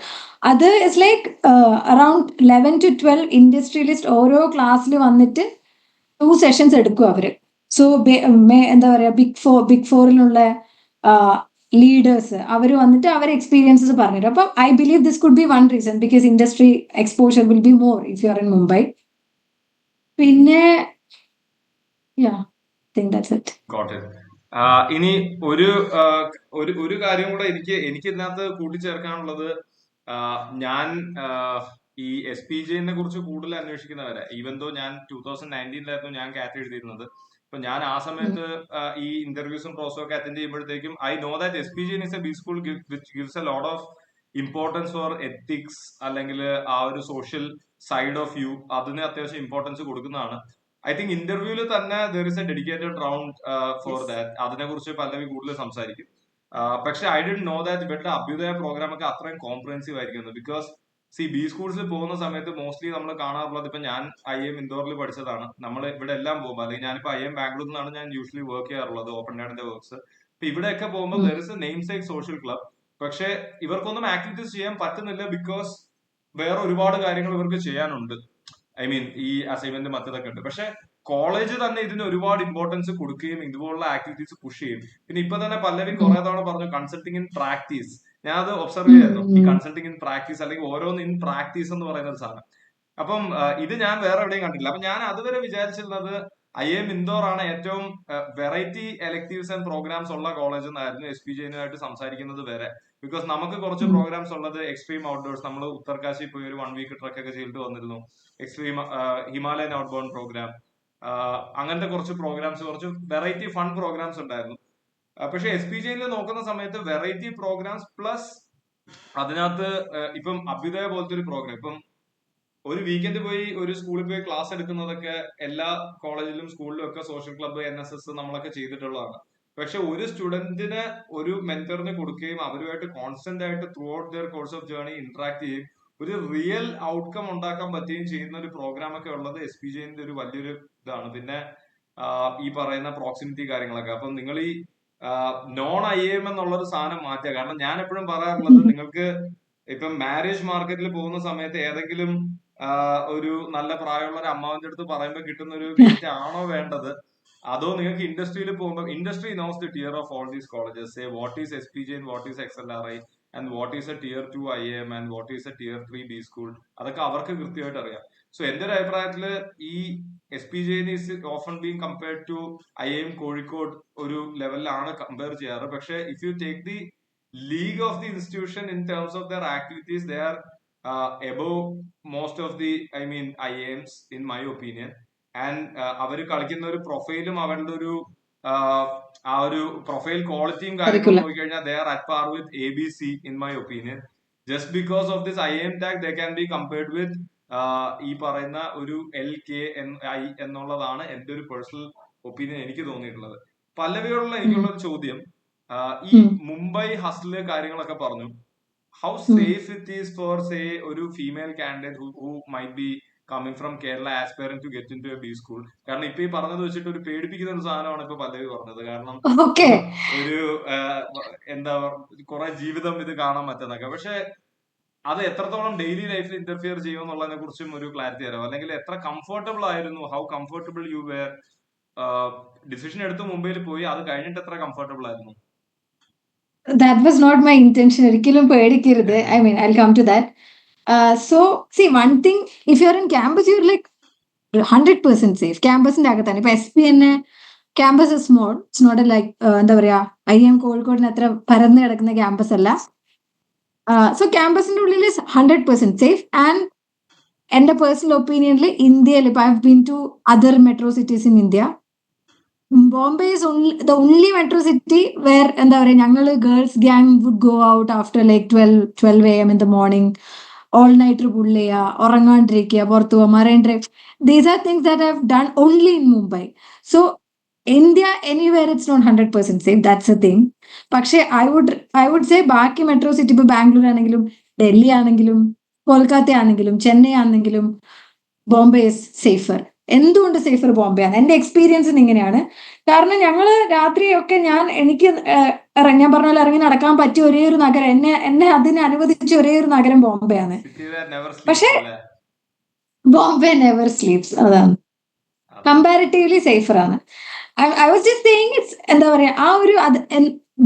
അത് it's like around 11 to 12 industrialist ഓരോ ക്ലാസ്സിൽ വന്നിട്ട് 2 സെഷൻസ് എടുക്കും അവര്. സോ എന്താ പറയാ, ബിഗ് ഫോറിലുള്ള ലീഡേഴ്സ് അവർ വന്നിട്ട് അവരെ എക്സ്പീരിയൻസസ് പറഞ്ഞുതരും. അപ്പം I believe this could be one reason, because industry exposure will be more if you are in Mumbai. പിന്നെ think that's it. Got it. ഇനി ഒരു ഒരു കാര്യം കൂടെ എനിക്ക് ഇതിനകത്ത് കൂട്ടിച്ചേർക്കാനുള്ളത്, ഞാൻ ഈ എസ് പി ജെനെ കുറിച്ച് കൂടുതൽ അന്വേഷിക്കുന്നവരെ, ഈവൻ ദോ ഞാൻ 2019 ഞാൻ കാറ്റ് എഴുതിയിരുന്നത്. അപ്പൊ ഞാൻ ആ സമയത്ത് ഈ ഇന്റർവ്യൂസും പ്രോസസും ഒക്കെ അറ്റൻഡ് ചെയ്യുമ്പോഴത്തേക്കും I know that S P J is A B school which gives a lot of importance for ethics, അല്ലെങ്കിൽ ആ ഒരു സോഷ്യൽ സൈഡ് ഓഫ് യു, അതിന് അത്യാവശ്യം ഇമ്പോർട്ടൻസ് കൊടുക്കുന്നതാണ്. ഐ തിങ്ക് ഇന്റർവ്യൂവിൽ തന്നെ there is A dedicated round for that. അതിനെ കുറിച്ച് പല്ലവി കൂടുതൽ സംസാരിക്കും. പക്ഷെ ഐ ഡിഡ് നോ ദാറ്റ് ഇവരുടെ അഭ്യുദയ പ്രോഗ്രാം ഒക്കെ അത്രയും കോംപ്രഹെൻസീവ് ആയിരിക്കുന്നു. ബിക്കോസ് ബി സ്കൂൾസിൽ പോകുന്ന സമയത്ത് മോസ്റ്റ്ലി നമ്മൾ കാണാറുള്ളത്, ഇപ്പൊ ഞാൻ IIM ഇൻഡോറിൽ പഠിച്ചതാണ്. നമ്മൾ ഇവിടെ എല്ലാം പോകുമ്പോൾ, അല്ലെങ്കിൽ ഞാനിപ്പോ IIM ബാംഗ്ലൂരിൽ നിന്നാണ് ഞാൻ യൂഷ്വലി വർക്ക് ചെയ്യാറുള്ളത്, ഓപ്പൺ ഡാഡിന്റെ വർക്ക്സ്. ഇപ്പൊ ഇവിടെയൊക്കെ പോകുമ്പോൾ there is A name sake social club. പക്ഷെ ഇവർക്കൊന്നും ആക്ടിവിറ്റീസ് ചെയ്യാൻ പറ്റുന്നില്ല, ബിക്കോസ് വേറെ ഒരുപാട് കാര്യങ്ങൾ ഇവർക്ക് ചെയ്യാനുണ്ട്. ഐ മീൻ ഈ അസൈൻമെന്റ് മറ്റതൊക്കെ ഉണ്ട്. പക്ഷെ കോളേജ് തന്നെ ഇതിന് ഒരുപാട് ഇമ്പോർട്ടൻസ് കൊടുക്കുകയും ഇതുപോലുള്ള ആക്ടിവിറ്റീസ് പുഷ് ചെയ്യും. പിന്നെ ഇപ്പൊ തന്നെ പല്ലവി കുറെ തവണ പറഞ്ഞു കൺസൾട്ടിങ് ഇൻ പ്രാക്ടീസ്. ഞാൻ അത് ഒബ്സർവ് ചെയ്യായിരുന്നു, ഈ കൺസൾട്ടിങ് ഇൻ പ്രാക്ടീസ്, അല്ലെങ്കിൽ ഓരോന്ന് ഇൻ പ്രാക്ടീസ് എന്ന് പറയുന്ന ഒരു സാധനം. അപ്പം ഇത് ഞാൻ വേറെ എവിടെയും കണ്ടില്ല. അപ്പൊ ഞാൻ അതുവരെ വിചാരിച്ചിരുന്നത് IIM ഇൻഡോർ ആണ് ഏറ്റവും വെറൈറ്റി എലക്ടീവ്സ് ആൻഡ് പ്രോഗ്രാംസ് ഉള്ള കോളേജ് എന്നായിരുന്നു എസ് പി ജെനുമായിട്ട് സംസാരിക്കുന്നത് വരെ. ബിക്കോസ് നമുക്ക് കുറച്ച് പ്രോഗ്രാംസ് ഉള്ളത് എക്സ്ട്രീം ഔട്ട്ഡോഴ്സ്, നമ്മൾ ഉത്തർകാശി പോയി ഒരു 1 വീക്ക് ട്രക്ക് ഒക്കെ ചെയ്തിട്ട് വന്നിരുന്നു. Extreme Himalayan outbound program, അങ്ങനത്തെ കുറച്ച് പ്രോഗ്രാംസ്, കുറച്ച് വെറൈറ്റി ഫൺ പ്രോഗ്രാംസ് ഉണ്ടായിരുന്നു. പക്ഷെ എസ് പി ജെയിൽ നോക്കുന്ന സമയത്ത് വെറൈറ്റി പ്രോഗ്രാംസ് പ്ലസ് അതിനകത്ത് ഇപ്പം അഭ്യുദയ പോലത്തെ ഒരു പ്രോഗ്രാം, ഇപ്പം ഒരു വീക്കെൻഡ് പോയി ഒരു സ്കൂളിൽ പോയി ക്ലാസ് എടുക്കുന്നതൊക്കെ എല്ലാ കോളേജിലും സ്കൂളിലും ഒക്കെ സോഷ്യൽ ക്ലബ്ബ്, NSS നമ്മളൊക്കെ ചെയ്തിട്ടുള്ളതാണ്. പക്ഷെ ഒരു സ്റ്റുഡന്റിന് ഒരു മെന്ററിന് കൊടുക്കുകയും അവരുമായിട്ട് കോൺസ്റ്റന്റ് ആയിട്ട് throughout their course of journey interact ചെയ്യും, ഒരു റിയൽ ഔട്ട്കം ഉണ്ടാക്കാൻ പറ്റുകയും ചെയ്യുന്ന ഒരു പ്രോഗ്രാം ഒക്കെ ഉള്ളത് എസ് പി ജെന്റെ ഒരു വലിയൊരു ഇതാണ്. പിന്നെ ഈ പറയുന്ന പ്രോക്സിമിറ്റി കാര്യങ്ങളൊക്കെ. അപ്പം നിങ്ങൾ ഈ നോൺ IIM എന്നുള്ളൊരു സാധനം മാറ്റുക. കാരണം ഞാൻ എപ്പോഴും പറയാറുള്ളത്, നിങ്ങൾക്ക് ഇപ്പം മാരേജ് മാർക്കറ്റിൽ പോകുന്ന സമയത്ത് ഏതെങ്കിലും ഒരു നല്ല പ്രായമുള്ള ഒരു അമ്മാവന്റെ അടുത്ത് പറയുമ്പോൾ കിട്ടുന്ന ഒരു ഗേറ്റ് ആണോ വേണ്ടത്, അതോ നിങ്ങൾക്ക് ഇൻഡസ്ട്രിയിൽ പോകുമ്പോൾ industry nose the tear of all these colleges, say what is SPJ and what is XLRI and what is a tier 2 IIM and what is a tier 3 B school, അതൊക്കെ അവർക്ക് കൃത്യമായിട്ട് അറിയാം. സോ എന്റെ ഒരു അഭിപ്രായത്തില് ഈ SPJ is often being compared to IIM Kozhikode ഒരു ലെവലിലാണ് കമ്പയർ ചെയ്യാറ്. പക്ഷെ if you take the league of the institution in terms of their activities, they are above most of the IIMs in my opinion. And അവർ കളിക്കുന്ന ഒരു പ്രൊഫൈലും അവരുടെ ഒരു ആ ഒരു പ്രൊഫൈൽ ക്വാളിറ്റിയും കാര്യങ്ങളും നോക്കിക്കഴിഞ്ഞാൽ they are at par with ABC in my opinion. Just because of this IIM tag they can be compared with ഈ പറയുന്ന ഒരു LKNI എന്നുള്ളതാണ് എന്റെ ഒരു പേഴ്സണൽ ഒപ്പീനിയൻ എനിക്ക് തോന്നിയിട്ടുള്ളത്. പല്ലവിയോടുള്ള എനിക്കുള്ള ഒരു ചോദ്യം, ഈ മുംബൈ ഹസ്ല് കാര്യങ്ങളൊക്കെ പറഞ്ഞു, how safe it is for say ഒരു female candidate who might be coming from Kerala aspiring to get in to a B school? കാരണം ഇപ്പൊ ഈ പറഞ്ഞത് വെച്ചിട്ട് ഒരു പേടിപ്പിക്കുന്ന ഒരു സാധനമാണ് ഇപ്പൊ പല്ലവി പറഞ്ഞത്. കാരണം ഒരു എന്താ കുറെ ജീവിതം ഇത് കാണാൻ പറ്റുന്നൊക്കെ. പക്ഷെ അത് എത്രത്തോളം ഡെയിലി ലൈഫിൽ ഇന്റർഫിയർ ചെയ്യുമെന്നുള്ളതിനെ കുറിച്ചും ഒരു ക്ലാരിറ്റി തരാം. അല്ലെങ്കിൽ എത്ര കംഫർട്ടബിൾ ആയിരുന്നു, how comfortable you were decision എടുത്ത് മുംബൈയിൽ പോയി, അത് കഴിഞ്ഞിട്ട് എത്ര കംഫർട്ടബിൾ ആയിരുന്നു? That was not my intention. ഒരിക്കലും പേടിക്കരുത്. I mean, I'll come to that. So, see, one thing, if you're in campus, you're like 100% safe. ക്യാമ്പസിന്റെ അകത്താണ്. ഇപ്പൊ എസ് പി തന്നെ campus is small. It's not like എന്താ പറയാ IIM കോഴിക്കോടിന് അത്ര പരന്ന് കിടക്കുന്ന ക്യാമ്പസ് അല്ല. സോ ക്യാമ്പസിന്റെ ഉള്ളിൽ 100% സേഫ്. ആൻഡ് എന്റെ പേഴ്സണൽ ഒപ്പീനിയനിൽ ഇന്ത്യയിൽ ഇപ്പൊ I have been to other metro cities in India. Bombay is the only metro city where എന്താ പറയാ ഞങ്ങള് girls gang would go out after like 12 AM in the morning, all night pull ചെയ്യുക, ഉറങ്ങാണ്ടിരിക്കുക, പുറത്തു പോവുക, Marine Drive. These are things that I have done only in Mumbai. So India anywhere it's not 100% safe, that's A thing. പക്ഷെ I would say ബാക്കി metro city ഇപ്പൊ ബാംഗ്ലൂർ ആണെങ്കിലും ഡൽഹി ആണെങ്കിലും കൊൽക്കത്ത ആണെങ്കിലും ചെന്നൈ ആണെങ്കിലും ബോംബെ ഇസ് സേഫർ. എന്തുകൊണ്ട് സേഫർ ബോംബെ ആണ്? എന്റെ എക്സ്പീരിയൻസ് ഇങ്ങനെയാണ്. കാരണം ഞങ്ങള് രാത്രിയൊക്കെ എനിക്ക് ഞാൻ പറഞ്ഞ പോലെ ഇറങ്ങി നടക്കാൻ പറ്റിയ ഒരേ ഒരു നഗരം, എന്നെ അതിന് അനുവദിച്ച ഒരേ ഒരു നഗരം ബോംബെ ആണ്. പക്ഷെ ബോംബെ നെവർ സ്ലീപ്സ്, അതാണ് കമ്പാരിറ്റീവ്ലി സേഫർ ആണ്. I was just saying it's എന്താ പറയാ ആ ഒരു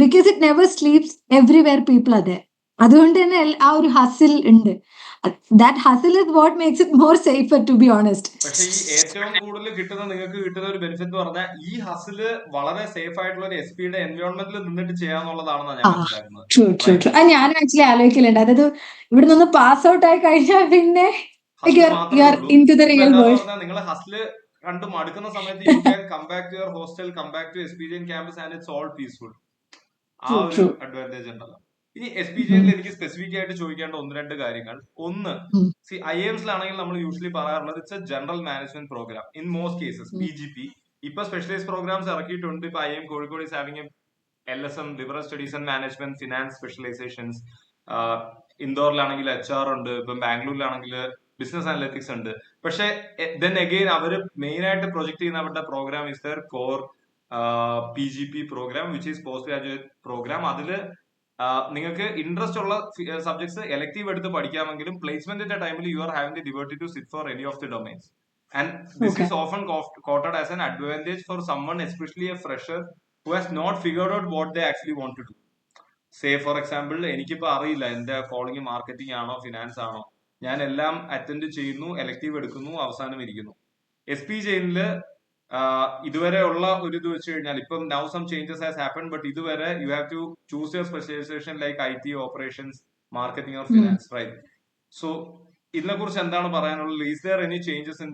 because it never sleeps everywhere people അതെ. അതുകൊണ്ട് തന്നെ ആ ഒരു ഹസിൽ ഉണ്ട്. That hustle is what makes it more safer, to be honest. പക്ഷെ ഈ ഏറ്റവും കൂടുതൽ നിങ്ങൾക്ക് കിട്ടുന്ന ഒരു ബെനിഫിറ്റ് എന്ന് പറഞ്ഞാൽ ഈ ഹസില് വളരെ സേഫ് ആയിട്ടുള്ള ഒരു എസ് പിയുടെ എൻവയോൺമെന്റിൽ നിന്നിട്ട് ചെയ്യാന്നുള്ളതാണെന്നാണ് ഞാൻ മനസ്സിലാക്കുന്നത്. ട്രൂ. ഞാനും ആക്ച്വലി ആലോചിക്കലുണ്ട്. അതായത് ഇവിടെ നിന്ന് പാസ് ഔട്ട് ആയി കഴിഞ്ഞാൽ പിന്നെ നിങ്ങൾ ഹസില് കണ്ടു മടുക്കുന്ന സമയത്ത് you can come back to your hostel, come back to experience campus and it's all peaceful. ആ ഒരു അഡ്വാൻറ്റേജ് ഉണ്ടല്ലോ. ഇനി എസ് പി ജെയിൽ എനിക്ക് സ്പെസിഫിക് ആയിട്ട് ചോദിക്കേണ്ട 1-2 കാര്യങ്ങൾ. ഒന്ന്, IIMസിലാണെങ്കിൽ നമ്മൾ യൂഷ്വലി പറയാറുള്ളത് it's a general management programme in most cases. PGP ഇപ്പൊ സ്പെഷ്യലൈസ് പ്രോഗ്രാംസ് ഇറക്കിയിട്ടുണ്ട്. ഇപ്പൊ IIM Kozhikode is having LSM, liberal studies and management, finance specialisations. ഇൻഡോറിലാണെങ്കിൽ HR ഉണ്ട്. ഇപ്പം ബാംഗ്ലൂരിലാണെങ്കിൽ ബിസിനസ് അനലിറ്റിക്സ് ഉണ്ട്. പക്ഷെ ദെൻ അഗെയിൻ അവര് മെയിൻ ആയിട്ട് പ്രൊജക്ട് ചെയ്യുന്ന അവരുടെ program is their core PGP program, which is post graduate program. അതില് നിങ്ങൾക്ക് ഇൻട്രസ്റ്റ് ഉള്ള സബ്ജക്ട്സ് എലക്ടീവ് എടുത്ത് പഠിക്കാമെങ്കിലും പ്ലേസ്മെന്റിന്റെ ടൈമിൽ you are having the liberty to sit for any of the domains. And this is often quoted as an advantage for someone, especially a fresher who has not figured out what they actually want to do. Say for example, എനിക്കിപ്പോ അറിയില്ല എന്റെ calling marketing ആണോ finance ആണോ. ഞാൻ എല്ലാം attend ചെയ്യുന്നു, elective എടുക്കുന്നു, അവസാനം ഇരിക്കുന്നു. എസ് പി ജെയിനില് ഇതുവരെ ഉള്ള ഒരു ഇത് വെച്ച് കഴിഞ്ഞാൽ ഇപ്പം now some changes has happen, but ഇതുവരെ you have to choose your specialisation like IT, operations, marketing or finance, right? So ഇതിനെ കുറിച്ച് എന്താണ് പറയാനുള്ളത്? Is there any changes in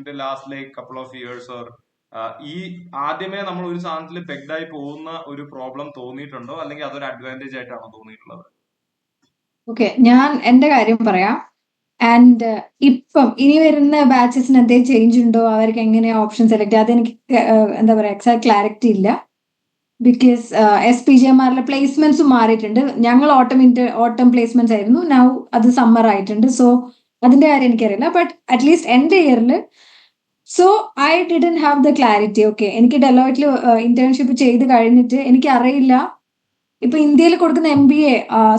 the last like couple of years? Or ഈ ആദ്യമേ നമ്മൾ ഒരു സാധനത്തിൽ പെഗ്ഡായി പോകുന്ന ഒരു പ്രോബ്ലം തോന്നിയിട്ടുണ്ടോ, അല്ലെങ്കിൽ അതൊരു അഡ്വാൻറ്റേജ് ആയിട്ടാണോ തോന്നിയിട്ടുള്ളത്? ഓക്കെ, ഞാൻ എന്റെ കാര്യം പറയാം. ആൻഡ് ഇപ്പം ഇനി വരുന്ന ബാച്ചസിന് എന്തെങ്കിലും ചേഞ്ച് ഉണ്ടോ, അവർക്ക് എങ്ങനെയാ ഓപ്ഷൻ സെലക്ട് ചെയ്യുക, അതെനിക്ക് എന്താ പറയാ എക്സാക്ട് ക്ലാരിറ്റി ഇല്ല. ബിക്കോസ് SPGMRലെ പ്ലേസ്മെന്റ്സും മാറിയിട്ടുണ്ട്. ഞങ്ങൾ ഓട്ടം പ്ലേസ്മെന്റ്സ് ആയിരുന്നു, നൗ അത് സമ്മർ ആയിട്ടുണ്ട്. സോ അതിന്റെ കാര്യം എനിക്കറിയില്ല. ബട്ട് അറ്റ്ലീസ്റ്റ് എന്റെ ഇയറിൽ so I didn't have the clarity. Okay, എനിക്ക് ഡെലോയിറ്റിൽ ഇന്റേൺഷിപ്പ് ചെയ്ത് കഴിഞ്ഞിട്ട് എനിക്കറിയില്ല ഇപ്പൊ ഇന്ത്യയിൽ കൊടുക്കുന്ന MBA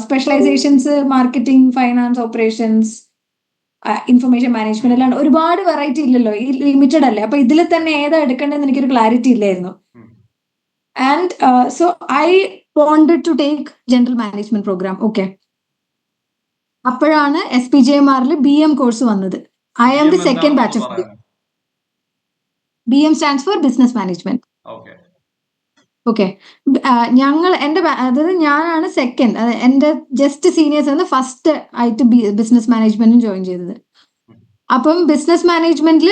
specialisations marketing, finance, operations, information management അല്ലാണ്ട് ഒരുപാട് വെറൈറ്റി ഇല്ലല്ലോ, ഈ ലിമിറ്റഡ് അല്ലേ. അപ്പൊ ഇതിൽ തന്നെ ഏതാ എടുക്കേണ്ടതെന്ന് എനിക്കൊരു ക്ലാരിറ്റി ഇല്ലായിരുന്നു. And so I wanted to take general management program. Okay, അപ്പോഴാണ് SPGMRൽ BM കോഴ്സ് വന്നത്. I am the second batch of BM stands for business management. Okay, അതായത് ഞാനാണ് സെക്കൻഡ്, എന്റെ ജസ്റ്റ് സീനിയേഴ്സ് ആണ് ഫസ്റ്റ് ആയിട്ട് ബിസിനസ് മാനേജ്മെന്റും ജോയിൻ ചെയ്തത്. അപ്പം ബിസിനസ് മാനേജ്മെന്റിൽ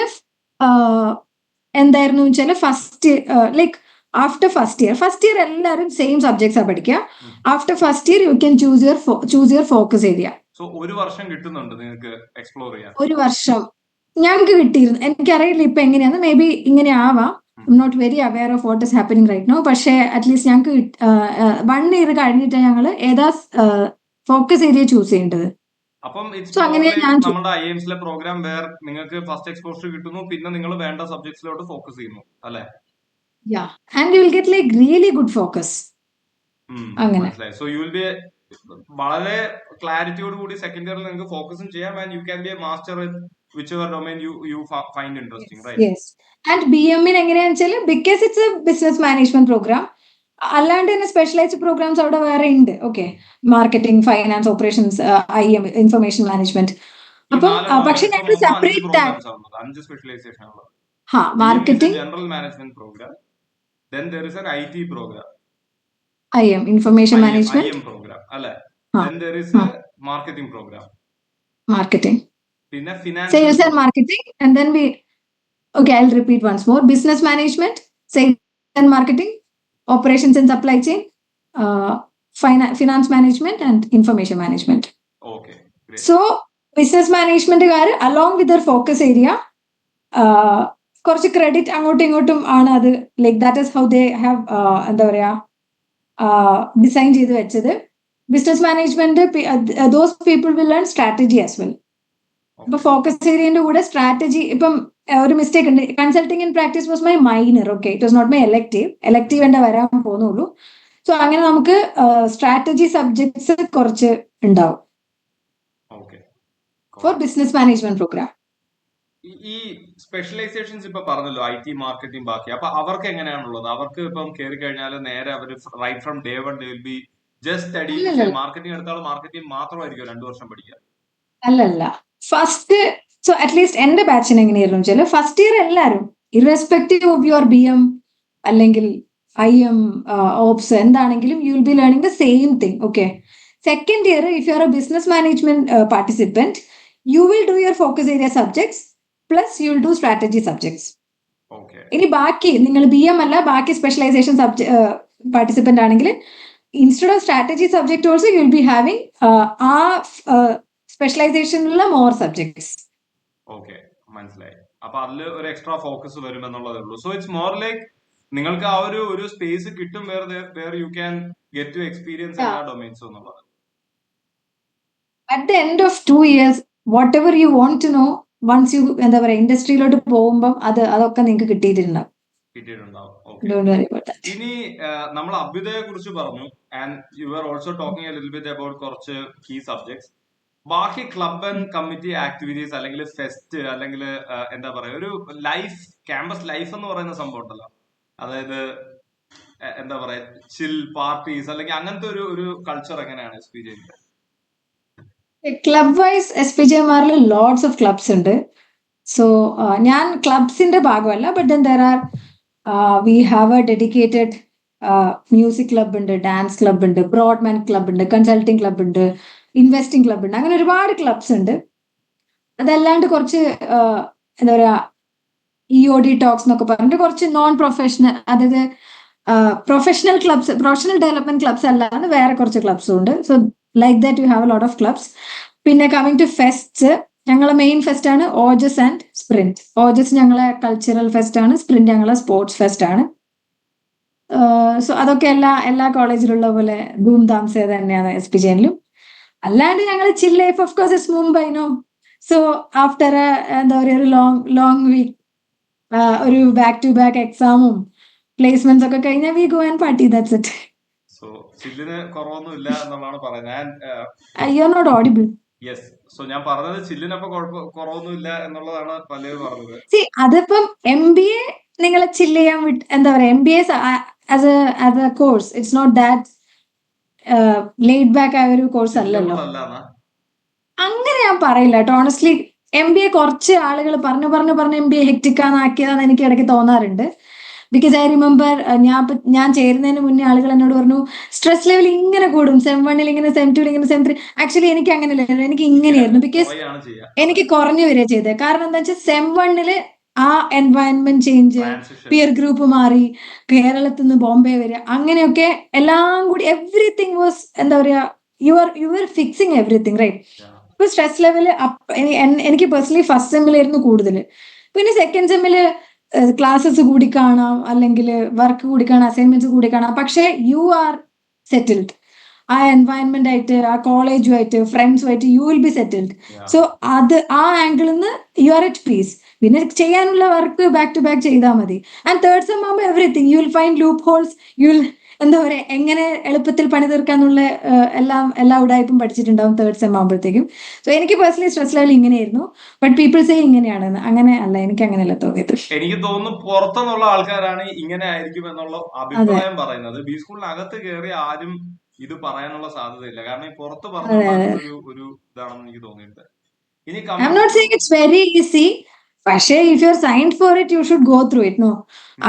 എന്തായിരുന്നു വെച്ചാൽ first like after first year എല്ലാവരും സെയിം സബ്ജക്ട്സാ പഠിക്കുക. After first year you can choose your focus area. ഒരു വർഷം കിട്ടുന്നുണ്ട് നിങ്ങൾക്ക് എക്സ്പ്ലോർ ചെയ്യാൻ. ഒരു വർഷം ഞങ്ങൾക്ക് കിട്ടിയിരുന്നു. എനിക്കറിയില്ല ഇപ്പൊ എങ്ങനെയാന്ന്, മേ ബി ഇങ്ങനെ ആവാം. I'm not very aware of what is happening right now. പക്ഷേ അറ്റ്ലീസ്റ്റ് ഞങ്ങൾക്ക് 1 ഇയർ കഴിഞ്ഞിട്ട് ഞങ്ങൾ ഏതാ ഫോക്കസ് ഏരിയ ചൂസ് ചെയ്യേണ്ടത്. അപ്പം നമ്മുടെ IIMസിലെ പ്രോഗ്രാം വേറെ നിങ്ങൾക്ക് ഫസ്റ്റ് എക്സ്പോഷർ കിട്ടുന്നു, പിന്നെ നിങ്ങൾ വേണ്ട സബ്ജക്ട്സിലോട്ട് ഫോക്കസ് ചെയ്യുന്നു അല്ലേ? Yeah, and you will get like really good focus. അങ്ങനെ. So you will be വളരെ ക്ലാരിറ്റിയോട് കൂടി സെക്കൻഡ് ഇയറിൽ നിങ്ങൾക്ക് ഫോക്കസും ചെയ്യാം, and you can be a master with whichever domain you find interesting, right? Yes. And BM-ന് എങ്ങനെയാണെന്ന് വെച്ചാൽ because it's a business management program, അല്ലാണ്ട് തന്നെ സ്പെഷ്യലൈസ്ഡ് പ്രോഗ്രാംസ് അവിടെ വേറെ ഉണ്ട്. Okay, marketing, finance, operations, IM, information management. അപ്പം പക്ഷെ ഞങ്ങൾ സെപ്പറേറ്റ് പ്രോഗ്രാംസ് ആണ്, 5 സ്പെഷ്യലൈസേഷൻ ആണ്. Marketing, general management program, then there is an IT program, IM, information management, IM program അല്ലേ, then there is a marketing program, marketing, പിന്നെ finance, sales and marketing, and then okay, I'll repeat once more: business management, sales and marketing, operations and supply chain, finance management, and information management. Okay, great. So business management കാര് along with their focus area, കുറച്ച് credit അങ്ങോട്ടും ഇങ്ങോട്ടും ആണ്. അത് like that is how they have എന്താ പറയാ design ചെയ്ത് വെച്ചത്. Business management those people will learn strategy as well. ഇപ്പൊ ഫോക്കസ് ഏരിയന്റെ കൂടെ സ്ട്രാറ്റജി, ഇപ്പം ഒരു മിസ്റ്റേക്ക് ഉണ്ട്. Consulting in practice was my minor. Okay, it was not my elective എന്റെ വരാൻ പോകുന്നുള്ളൂ. സോ അങ്ങനെ നമുക്ക് സ്ട്രാറ്റജി സബ്ജക്ട്സ് കുറച്ച് ഉണ്ടാവും ഫോർ ബിസിനസ് മാനേജ്മെന്റ് പ്രോഗ്രാം. ഈ സ്പെഷ്യലൈസേഷൻസ് ഇപ്പൊ പറഞ്ഞല്ലോ, IT, മാർക്കറ്റിംഗ്, ബാക്കി. അപ്പൊ അവർക്ക് എങ്ങനെയാണുള്ളത്? അവർക്ക് ഇപ്പം കയറി കഴിഞ്ഞാൽ നേരെ അവർ right from day one they will be just study. Marketing എടുത്താൽ മാർക്കറ്റിംഗ് മാത്രമായിരിക്കും 2 വർഷം പഠിക്കുക? അല്ലല്ല, ഫസ്റ്റ് സോ അറ്റ്ലീസ്റ്റ് എന്റെ ബാച്ചിന് എങ്ങനെയായിരുന്നു വെച്ചാൽ ഫസ്റ്റ് ഇയർ എല്ലാവരും ഇറസ്പെക്റ്റീവ് ഓഫ് യുവർ BM അല്ലെങ്കിൽ IM, ഓപ്സ് എന്താണെങ്കിലും U will B learning the same thing. Okay, second year if you R A business management participant, you will do your focus area subjects plus you will do strategy subjects. ഇനി ബാക്കി നിങ്ങൾ BM അല്ല, ബാക്കി specialisation participant ആണെങ്കിൽ instead of strategy subject also you will be having ആ സ്പെഷ്യലൈസേഷനിലുള്ള more subjects. Okay, മനസ്സിലായി. അപ്പൊ അതിൽ ഒരു എക്സ്ട്രാ ഫോക്കസ് വരും എന്നുള്ളതേ ഉള്ളൂ. സോ ഇറ്റ്സ് മോർ ലൈക്ക് നിങ്ങൾക്ക് ആ ഒരു സ്പേസ് കിട്ടും where you can get to experience എല്ലാ ഡൊമൈൻസും എന്നുള്ളത്. At the end of 2 years whatever you want to know, once you എന്താ പറയാ ഇൻഡസ്ട്രിയിലോട്ട് പോകുമ്പോൾ അതൊക്കെ നിങ്ങൾക്ക് കിട്ടിയിട്ടുണ്ടാവും. ഇനി നമ്മൾ അഭ്യുദയെ കുറിച്ച് പറഞ്ഞു, and you are also talking A little bit about കുറച്ച് കീ സബ്ജക്ട്സ്. ബാക്കി ക്ലബ് ആൻഡ് കമ്മിറ്റി ആക്ടിവിറ്റീസ് അല്ലെങ്കിൽ ഫെസ്റ്റ് അല്ലെങ്കിൽ എന്താ പറയാ ഒരു ലൈഫ്, ക്യാമ്പസ് ലൈഫ് എന്ന് പറയുന്ന സംഭവം ഉണ്ടല്ലോ, അതായത് എന്താ പറയാ ചിൽ പാർട്ടീസ് അല്ലെങ്കിൽ അങ്ങനത്തെ ഒരു കൾച്ചർ എങ്ങനെയാണ് SPJയിൽ? ക്ലബ് വൈസ് SPJമാരിൽ ലോട്ട്സ് ഓഫ് ക്ലബ്സ് ഉണ്ട്. സോ ഞാൻ ക്ലബ്സിന്റെ ഭാഗമല്ല, but then there are we have a dedicated music club ഉണ്ട്, ഡാൻസ് ക്ലബ് ഉണ്ട്, ബ്രോഡ്മാൻ ക്ലബ് ഉണ്ട്, കൺസൾട്ടിംഗ് ക്ലബ് ഉണ്ട്, ഇൻവെസ്റ്റിംഗ് ക്ലബ് ഉണ്ട്. അങ്ങനെ ഒരുപാട് ക്ലബ്സ് ഉണ്ട്. അതല്ലാണ്ട് കുറച്ച് എന്താ പറയാ EOD ടോക്സ് എന്നൊക്കെ പറഞ്ഞിട്ട് കുറച്ച് നോൺ പ്രൊഫഷണൽ, അതായത് professional clubs, professional development clubs അല്ലാതെ വേറെ കുറച്ച് ക്ലബ്സും ഉണ്ട്. So like that you have a lot of clubs. പിന്നെ കമ്മിങ് ടു ഫെസ്റ്റ്, ഞങ്ങളെ മെയിൻ ഫെസ്റ്റ് ആണ് ഓജസ് ആൻഡ് സ്പ്രിന്റ്. ഓജസ് ഞങ്ങളെ കൾച്ചറൽ ഫെസ്റ്റ് ആണ്, സ്പ്രിന്റ് ഞങ്ങളെ സ്പോർട്സ് ഫെസ്റ്റ് ആണ്. സോ അതൊക്കെ എല്ലാ കോളേജിലുള്ള പോലെ ധൂം ധാംസേ തന്നെയാണ് SPJയിലും. അല്ലാണ്ട് ഞങ്ങൾ chill life of course it's Mumbai no. So after എന്താ പറയുക ഒരു ലോങ് വീക്ക്, ഒരു ബാക്ക് ടു ബാക്ക് എക്സാമും പ്ലേസ്മെന്റ്സ് ഒക്കെ കഴിഞ്ഞാൽ we go and party, that's it. So ചില്ലിന് കുറവൊന്നുമില്ല എന്നുള്ളതാണ് പറയുന്നത്. You are not audible. Yes, so ഞാൻ പറഞ്ഞത് ചില്ലിനപ്പോ കുറവൊന്നുമില്ല എന്നുള്ളതാണ് പലരും പറഞ്ഞത്. സി അതിപ്പം MBA നിങ്ങളെ ചില്ല് ചെയ്യാൻ എന്താ പറയാ, MBA as a course it's not that laid back ആയ ഒരു കോഴ്സ് അല്ലല്ലോ. അങ്ങനെ ഞാൻ പറയില്ല കേട്ടോ. ഓണസ്റ്റ്ലി MBA കുറച്ച് ആളുകൾ പറഞ്ഞ് MBA ഹെക്റ്റിക്കാന്നാക്കിയതാന്ന് എനിക്ക് ഇടയ്ക്ക് തോന്നാറുണ്ട്. ബിക്കോസ് ഐ റിമെമ്പർ ഞാൻ ചേരുന്നതിന് മുന്നേ ആളുകൾ എന്നോട് പറഞ്ഞു സ്ട്രെസ് ലെവൽ ഇങ്ങനെ കൂടും, SEM 1 ഇങ്ങനെ, SEM 2 ഇങ്ങനെ, SEM 3. ആക്ച്വലി എനിക്ക് അങ്ങനെയല്ല, എനിക്ക് ഇങ്ങനെയായിരുന്നു. ബിക്കോസ് എനിക്ക് കുറഞ്ഞു വരിക ചെയ്തത്. കാരണം എന്താ വെച്ചാൽ SEM 1 ആ എൻവയൺമെന്റ് ചേഞ്ച്, പിയർ ഗ്രൂപ്പ് മാറി, കേരളത്തിൽ നിന്ന് ബോംബെ വരിക, അങ്ങനെയൊക്കെ എല്ലാം കൂടി എവറിത്തിങ് വാസ് എന്താ പറയാ you are fixing everything right. ഇപ്പൊ സ്ട്രെസ് ലെവൽ എനിക്ക് പേഴ്സണലി ഫസ്റ്റ് സെമ്മിലായിരുന്നു കൂടുതൽ. പിന്നെ സെക്കൻഡ് സെമ്മില് ക്ലാസ്സസ് കൂടി കാണാം, അല്ലെങ്കിൽ വർക്ക് കൂടി കാണാം, അസൈൻമെന്റ്സ് കൂടി കാണാം. പക്ഷെ യു ആർ സെറ്റിൽഡ്. ആ എൻവയൺമെന്റ് ആയിട്ട്, ആ കോളേജുമായിട്ട്, ഫ്രണ്ട്സുമായിട്ട് you will be settled. So ആ ആംഗിളിൽ നിന്ന് യു ആർ അറ്റ് പീസ്. പിന്നെ ചെയ്യാനുള്ള വർക്ക് ബാക്ക് ടു ബാക്ക് ചെയ്താൽ മതി. ആൻഡ് തേർഡ് സെം ആകുമ്പോൾ everything you will find loopholes, you will എന്താ പറയാ, എങ്ങനെ എളുപ്പത്തിൽ പണി തീർക്കാന്നുള്ള എല്ലാ ഉടായ്പും പഠിച്ചിട്ടുണ്ടാവും തേർഡ് സെം ആകുമ്പോഴത്തേക്കും. സോ എനിക്ക് പേഴ്സണലി സ്ട്രെസ് ലെവൽ ഇങ്ങനെയായിരുന്നു. ബട്ട് പീപ്പിൾ സേ ഇങ്ങനെയാണെന്ന്. അങ്ങനെ അല്ല, എനിക്ക് അങ്ങനെയല്ല തോന്നിയത്. എനിക്ക് തോന്നുന്നു പുറത്തുനിന്നുള്ള ആൾക്കാരാണ് ഇങ്ങനെ ആയിരിക്കും എന്നുള്ള അതെ അഭിപ്രായം പറയുന്നത്. ബി സ്കൂളിനകത്ത് കയറി ആരും ഇത് പറയാനുള്ള സാധ്യതയില്ല. കാരണം ഈ പുറത്ത് അതെ അതെ പറഞ്ഞുണ്ടാക്കുന്ന ഒരു ഇതാണെന്ന് എനിക്ക് തോന്നിയിട്ട്. ഇനി I'm coming not to saying it's very easy. പക്ഷേ if you are signed for it you should go through it. No,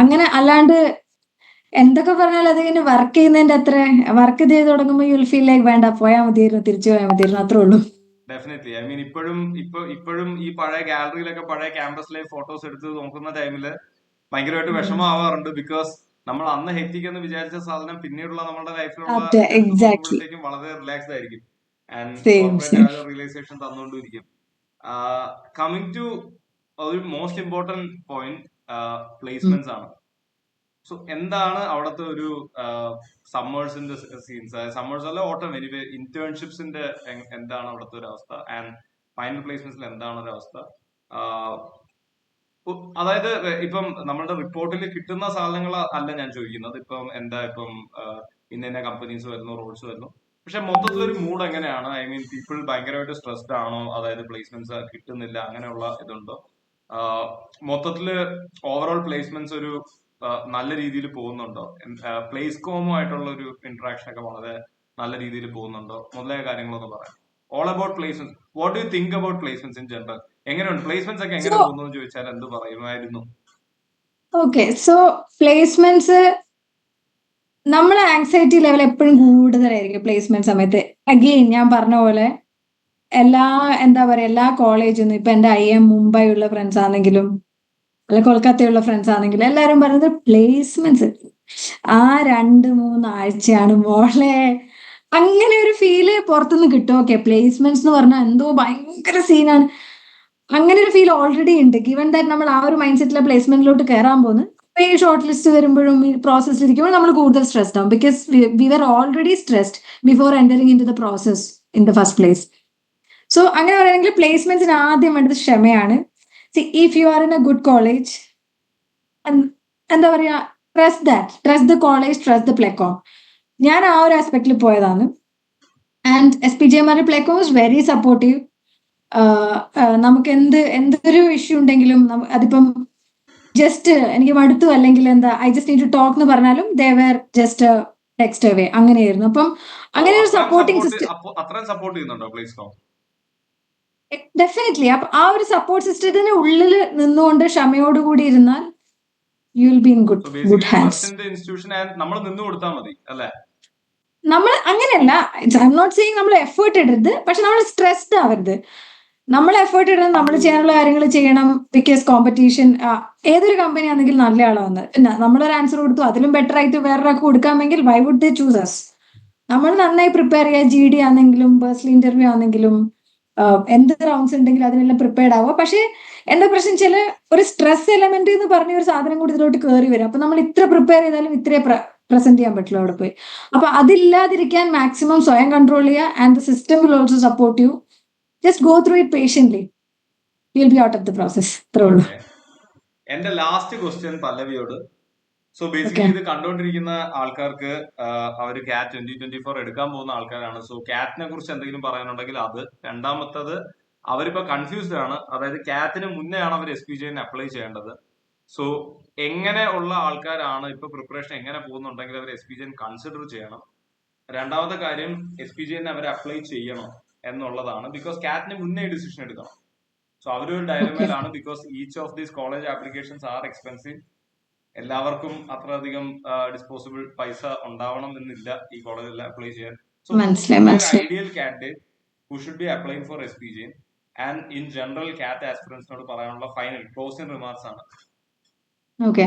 അങ്ങനെ അല്ലാണ്ട് എന്തൊക്കെ പറഞ്ഞാൽ അത് കഴിഞ്ഞ് വർക്ക് ചെയ്യുന്നതിന്റെ അത്ര വർക്ക് ചെയ്ത് തുടങ്ങുമ്പോൾ യു വിൽ ഫീൽ ലൈക്ക് വേണ്ട, പോയാൽ മതിയായിരുന്നു, തിരിച്ചു പോയാൽ മതിയായിരുന്നു, അത്രേ ഉള്ളൂ. ഡെഫിനറ്റ്ലി, ഐ മീൻ ഇപ്പോഴും ഈ പഴയ ഗാലറിയിലൊക്കെ പഴയ ക്യാമ്പസ് ലൈഫ് ഫോട്ടോസ് എടുത്ത് നോക്കുന്ന ടൈമില് ഭയങ്കരമായിട്ട് വിഷമമാവാറുണ്ട്. ബിക്കോസ് നമ്മൾ അന്ന് ഹെക്റ്റിക് എന്ന് വിചാരിച്ച സാധനം പിന്നീടുള്ള നമ്മുടെ ലൈഫിലുള്ള അതെ, ഇത് എടുത്ത് എക്സാക്ട്ലി. നോക്കുമ്പോഴത്തേക്കും വളരെ റിലാക്സ്ഡ് ആയിരിക്കും. And same corporate same. ആ ഒരു റിയലൈസേഷൻ തന്നുകൊണ്ടിരിക്കും. കമ്മിങ് ടു ഒരു മോസ്റ്റ് ഇമ്പോർട്ടന്റ് പോയിന്റ്, പ്ലേസ്മെന്റ്സ് ആണ്. സോ എന്താണ് അവിടുത്തെ ഒരു സമ്മേഴ്സിന്റെ സീൻസ്, അതായത് സമ്മേഴ്സ് അല്ല ഓട്ടം, എനിവേ ഇന്റേൺഷിപ്സിന്റെ എന്താണ് അവിടുത്തെ ഒരു അവസ്ഥ, ആൻഡ് ഫൈനൽ പ്ലേസ്മെന്റ്സിൽ എന്താണ് ഒരു അവസ്ഥ? അതായത് ഇപ്പം നമ്മളുടെ റിപ്പോർട്ടിൽ കിട്ടുന്ന സാധനങ്ങൾ അല്ല ഞാൻ ചോദിക്കുന്നത്. ഇപ്പം ഇന്ന കമ്പനീസ് വരുന്നു, റോൾസ് വരുന്നു, പക്ഷെ മൊത്തത്തിലൊരു മൂഡ് എങ്ങനെയാണ്? ഐ മീൻ പീപ്പിൾ ഭയങ്കരമായിട്ട് സ്ട്രെസ്ഡ് ആണോ? അതായത് പ്ലേസ്മെന്റ്സ് കിട്ടുന്നില്ല അങ്ങനെയുള്ള ഇതുണ്ടോ? മൊത്തത്തില് ഓവറോൾ പ്ലേസ്മെന്റ്സ് ഒരു നല്ല രീതിയിൽ പോകുന്നുണ്ടോ? പ്ലേസ് കോമുമായിട്ടുള്ള ഒരു ഇന്ററാക്ഷൻ ഒക്കെ വളരെ നല്ല രീതിയിൽ പോകുന്നുണ്ടോ? മുതലായ കാര്യങ്ങളൊന്നും പറയാം. All about placement. What do you think about placements in general? എങ്ങനെയുണ്ട് പ്ലേസ്മെന്റ്സ് ഒക്കെ, എങ്ങനെ സോ പോകുന്നു എന്ന് ചോദിച്ചാൽ എന്ത് പറയുമായിരുന്നു? ഓക്കെ, സോ പ്ലേസ്മെന്റ്സ് നമ്മളെ ആങ്സൈറ്റി ലെവൽ എപ്പോഴും കൂടുതലായിരിക്കും പ്ലേസ്മെന്റ് സമയത്ത്. അഗെയിൻ ഞാൻ പറഞ്ഞ പോലെ എന്താ പറയാ, എല്ലാ കോളേജിൽ ഇപ്പൊ എന്റെ മുംബൈ ഉള്ള ഫ്രണ്ട്സ് ആണെങ്കിലും അല്ല കൊൽക്കത്തയുള്ള ഫ്രണ്ട്സ് ആണെങ്കിലും എല്ലാരും പറയുന്നത് പ്ലേസ്മെന്റ്സ് ആ 2-3 ആഴ്ചയാണ് മോളെ. അങ്ങനെ ഒരു ഫീല് പുറത്തുനിന്ന് കിട്ടും. ഓക്കെ, പ്ലേസ്മെന്റ്സ് എന്ന് പറഞ്ഞാൽ എന്തോ ഭയങ്കര സീനാണ്. അങ്ങനെ ഒരു ഫീൽ ഓൾറെഡി ഉണ്ട്. ഗിവൺ ദാറ്റ് നമ്മൾ ആ ഒരു മൈൻഡ് സെറ്റിലെ പ്ലേസ്മെന്റിലോട്ട് കയറാൻ പോകുന്നു. ഈ ഷോർട്ട് ലിസ്റ്റ് വരുമ്പോഴും ഈ പ്രോസസ്സിൽ ഇരിക്കുമ്പോൾ നമ്മൾ കൂടുതൽ സ്ട്രെസ്ഡ് ആവും. Because we are already stressed before entering into the process in the first place. So അങ്ങനെ പറയുകയാണെങ്കിൽ പ്ലേസ്മെന്റ്സിന് ആദ്യം വേണ്ടത് ക്ഷമയാണ്. See, if you are in a good college, എന്താ പറയാ, trust the college, trust the placecom. ഞാൻ ആ ഒരു ആസ്പെക്റ്റിൽ പോയതാണ്. And SPJM placecom was very supportive. നമുക്ക് എന്തൊരു ഇഷ്യൂ ഉണ്ടെങ്കിലും അതിപ്പം ജസ്റ്റ് എനിക്ക് മടുത്തു അല്ലെങ്കിൽ എന്താ I just need to talk എന്ന് പറഞ്ഞാലും they were just text away, അങ്ങനെയായിരുന്നു. അപ്പം അങ്ങനെ ഒരു സപ്പോർട്ടിംഗ് സിസ്റ്റം അത്രയും സപ്പോർട്ട് ചെയ്യുന്നുണ്ടോ പ്ലേസ്കോം? ഡെഫിനറ്റ്ലി. അപ്പൊ ആ ഒരു സപ്പോർട്ട് സിസ്റ്റത്തിന് ഉള്ളിൽ നിന്നുകൊണ്ട് ക്ഷമയോടുകൂടി ഇരുന്നാൽ U will be in good hands. Institution നമ്മൾ നിന്ന് കൊടുത്താൽ മതി അല്ലേ? നമ്മൾ അങ്ങനെയല്ല, ഐ എം നോട്ട് സേയിങ് നമ്മൾ എഫേർട്ട് ഇടരുത്, പക്ഷെ നമ്മൾ സ്ട്രെസ്ഡ് ആവരുത്. നമ്മൾ എഫേർട്ട് ഇടണം, നമ്മൾ ചെയ്യാനുള്ള കാര്യങ്ങൾ ചെയ്യണം. ബിക്കോസ് കോമ്പറ്റീഷൻ, ഏതൊരു കമ്പനി ആണെങ്കിൽ നല്ല ആളാണ്. പിന്നെ നമ്മളൊരു ആൻസർ കൊടുത്തു, അതിലും ബെറ്റർ ആയിട്ട് വേറൊരാൾക്ക് കൊടുക്കാമെങ്കിൽ why would they choose us? നമ്മൾ നന്നായി പ്രിപ്പയർ ചെയ്യുക. GD ആണെങ്കിലും പേഴ്സണൽ ഇന്റർവ്യൂ ആണെങ്കിലും എന്ത് റൗണ്ട്സ് ഉണ്ടെങ്കിലും അതിനെല്ലാം പ്രിപ്പയർഡ് ആവുക. പക്ഷേ എന്താ പ്രശ്നം വെച്ചാൽ ഒരു സ്ട്രെസ് എലമെന്റ് എന്ന് പറഞ്ഞ ഒരു സാധനം കൂടി ഇതിലോട്ട് കയറി വരും. അപ്പൊ നമ്മൾ ഇത്ര പ്രിപ്പയർ ചെയ്താലും ഇത്രേ പ്രസന്റ് ചെയ്യാൻ പറ്റില്ല അവിടെ പോയി. അപ്പൊ അതില്ലാതിരിക്കാൻ മാക്സിമം സ്വയം കൺട്രോൾ ചെയ്യുക. And the system will also support you. Just go through it patiently. You will be out of the process. അത്രേ ഉള്ളൂ. എന്റെ ലാസ്റ്റ് ക്വസ്റ്റ്യൻ പല്ലവിയോട്. സോ ഓക്കെ, ബേസിക്കലി ഇത് കണ്ടുകൊണ്ടിരിക്കുന്ന ആൾക്കാർക്ക് അവർ CAT 2024 എടുക്കാൻ പോകുന്ന ആൾക്കാരാണ്. സോ CATനെ കുറിച്ച് എന്തെങ്കിലും പറയാനുണ്ടെങ്കിൽ അത്. രണ്ടാമത്തത്, അവരിപ്പോ കൺഫ്യൂസ്ഡ് ആണ്. അതായത് CATന് മുന്നേ ആണ് അവർ SPJN അപ്ലൈ ചെയ്യേണ്ടത്. സോ എങ്ങനെ ഉള്ള ആൾക്കാരാണ് ഇപ്പൊ പ്രിപ്പറേഷൻ എങ്ങനെ പോകുന്നുണ്ടെങ്കിൽ അവർ SPJN കൺസിഡർ ചെയ്യണം. രണ്ടാമത്തെ കാര്യം, SPJN അവർ അപ്ലൈ ചെയ്യണോ എന്നുള്ളതാണ്. ബിക്കോസ് CATന് മുന്നേ ഡിസിഷൻ എടുക്കണം. സോ അവരൊരു ഓക്കെ, ഡയലമയിലാണ്. Because each of these college applications are expensive. എല്ലാവർക്കും അത്രയധികം ഡിസ്പോസിബിൾ പൈസ ഉണ്ടാവണം എന്നില്ല ഈ കോളേജിൽ അപ്ലൈ ചെയ്യാൻ. സോ മനസ്സിലായി. Ideal candidate who should be applying for SPJN and in general CAT ആസ്പിറൻസിനോട് പറയാനുള്ള ഫൈനൽ ക്ലോസിംഗ് റിമാർക്സ് ആണ്. ഓക്കെ,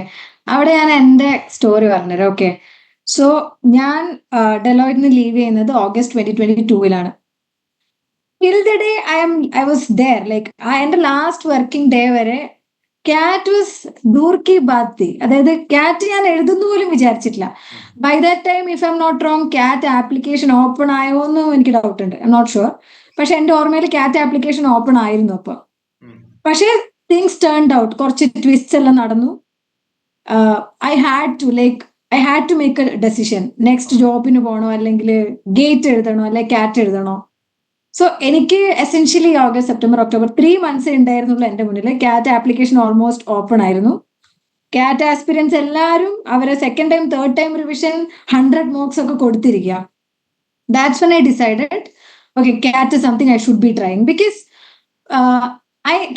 അവിടെ ഞാൻ എന്റെ സ്റ്റോറി പറഞ്ഞുതരാം. ഓക്കെ, സോ ഞാൻ ഡെലോയിറ്റിന് ലീവ് ചെയ്യുന്നത് August 2022 till the day I was there. Like എന്റെ ലാസ്റ്റ് വർക്കിംഗ് ഡേ വരെ CAT വാസ് ദൂർ കി ബാത് തി. അതായത് CAT ഞാൻ എഴുതുന്നു പോലും വിചാരിച്ചിട്ടില്ല. By that time, if I M not wrong, CAT application open ആയോ എന്ന് എനിക്ക് ഡൗട്ട് ഉണ്ട്. I M not sure. പക്ഷെ എന്റെ ഓർമ്മയിൽ CAT ആപ്ലിക്കേഷൻ ഓപ്പൺ ആയിരുന്നു അപ്പൊ. പക്ഷെ തിങ്സ് ടേൺഡ് ഔട്ട്, കുറച്ച് ട്വിസ്റ്റ്സ് എല്ലാം നടന്നു. I had to like I had to make a decision. Next ജോബിന് പോകണോ, അല്ലെങ്കിൽ ഗേറ്റ് എഴുതണോ, അല്ലെങ്കിൽ കാറ്റ് എഴുതണോ. സോ എനിക്ക് essentially August, September, October 3 months ഉണ്ടായിരുന്നുള്ളൂ എന്റെ മുന്നിൽ. കാറ്റ് ആപ്ലിക്കേഷൻ ഓൾമോസ്റ്റ് ഓപ്പൺ ആയിരുന്നു. കാറ്റ് ആസ്പിരൻസ് എല്ലാവരും അവരെ second time, third time revision 100 marks ഒക്കെ കൊടുത്തിരിക്കുക. That's when I decided okay, CAT is something I should be trying. Because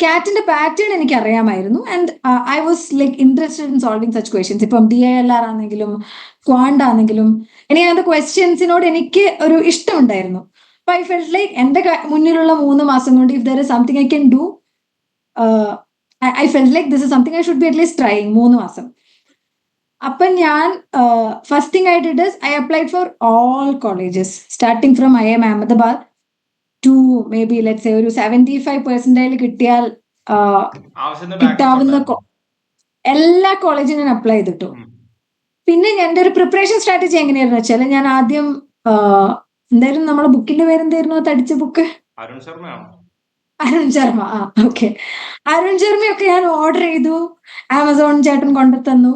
കാറ്റിന്റെ പാറ്റേൺ എനിക്ക് അറിയാമായിരുന്നു. And I was like interested in solving such questions. ഇപ്പം DILR ആണെങ്കിലും quant ആണെങ്കിലും എനിക്ക് അങ്ങനത്തെ ക്വസ്റ്റ്യൻസിനോട് എനിക്ക് ഒരു ഇഷ്ടമുണ്ടായിരുന്നു. അപ്പൊ ഐ ഫെൽറ്റ് ലൈക്ക് എന്റെ മുന്നിലുള്ള 3 മാസം കൊണ്ട് if there is something I can do, I felt like this is something I should be at least trying. 3 മാസം. അപ്പൊ ഞാൻ first thing I did is I applied for all colleges starting from IIM Ahmedabad to maybe let's say ഒരു 75% കിട്ടിയാൽ കിട്ടാവുന്ന എല്ലാ കോളേജിനും ഞാൻ apply ചെയ്തിട്ടു. പിന്നെ എൻ്റെ ഒരു പ്രിപ്പറേഷൻ സ്ട്രാറ്റജി എങ്ങനെയായിരുന്നു വെച്ചാൽ, ഞാൻ ആദ്യം എന്തായിരുന്നു നമ്മളെ ബുക്കിന്റെ പേരെന്തായിരുന്നു, തടിച്ച ബുക്ക്? അരുൺ ശർമ്മ. ഓക്കെ. അരുൺ ശർമ്മയൊക്കെ ഞാൻ ഓർഡർ ചെയ്തു. ആമസോൺ ചേട്ടൻ കൊണ്ടു തന്നു.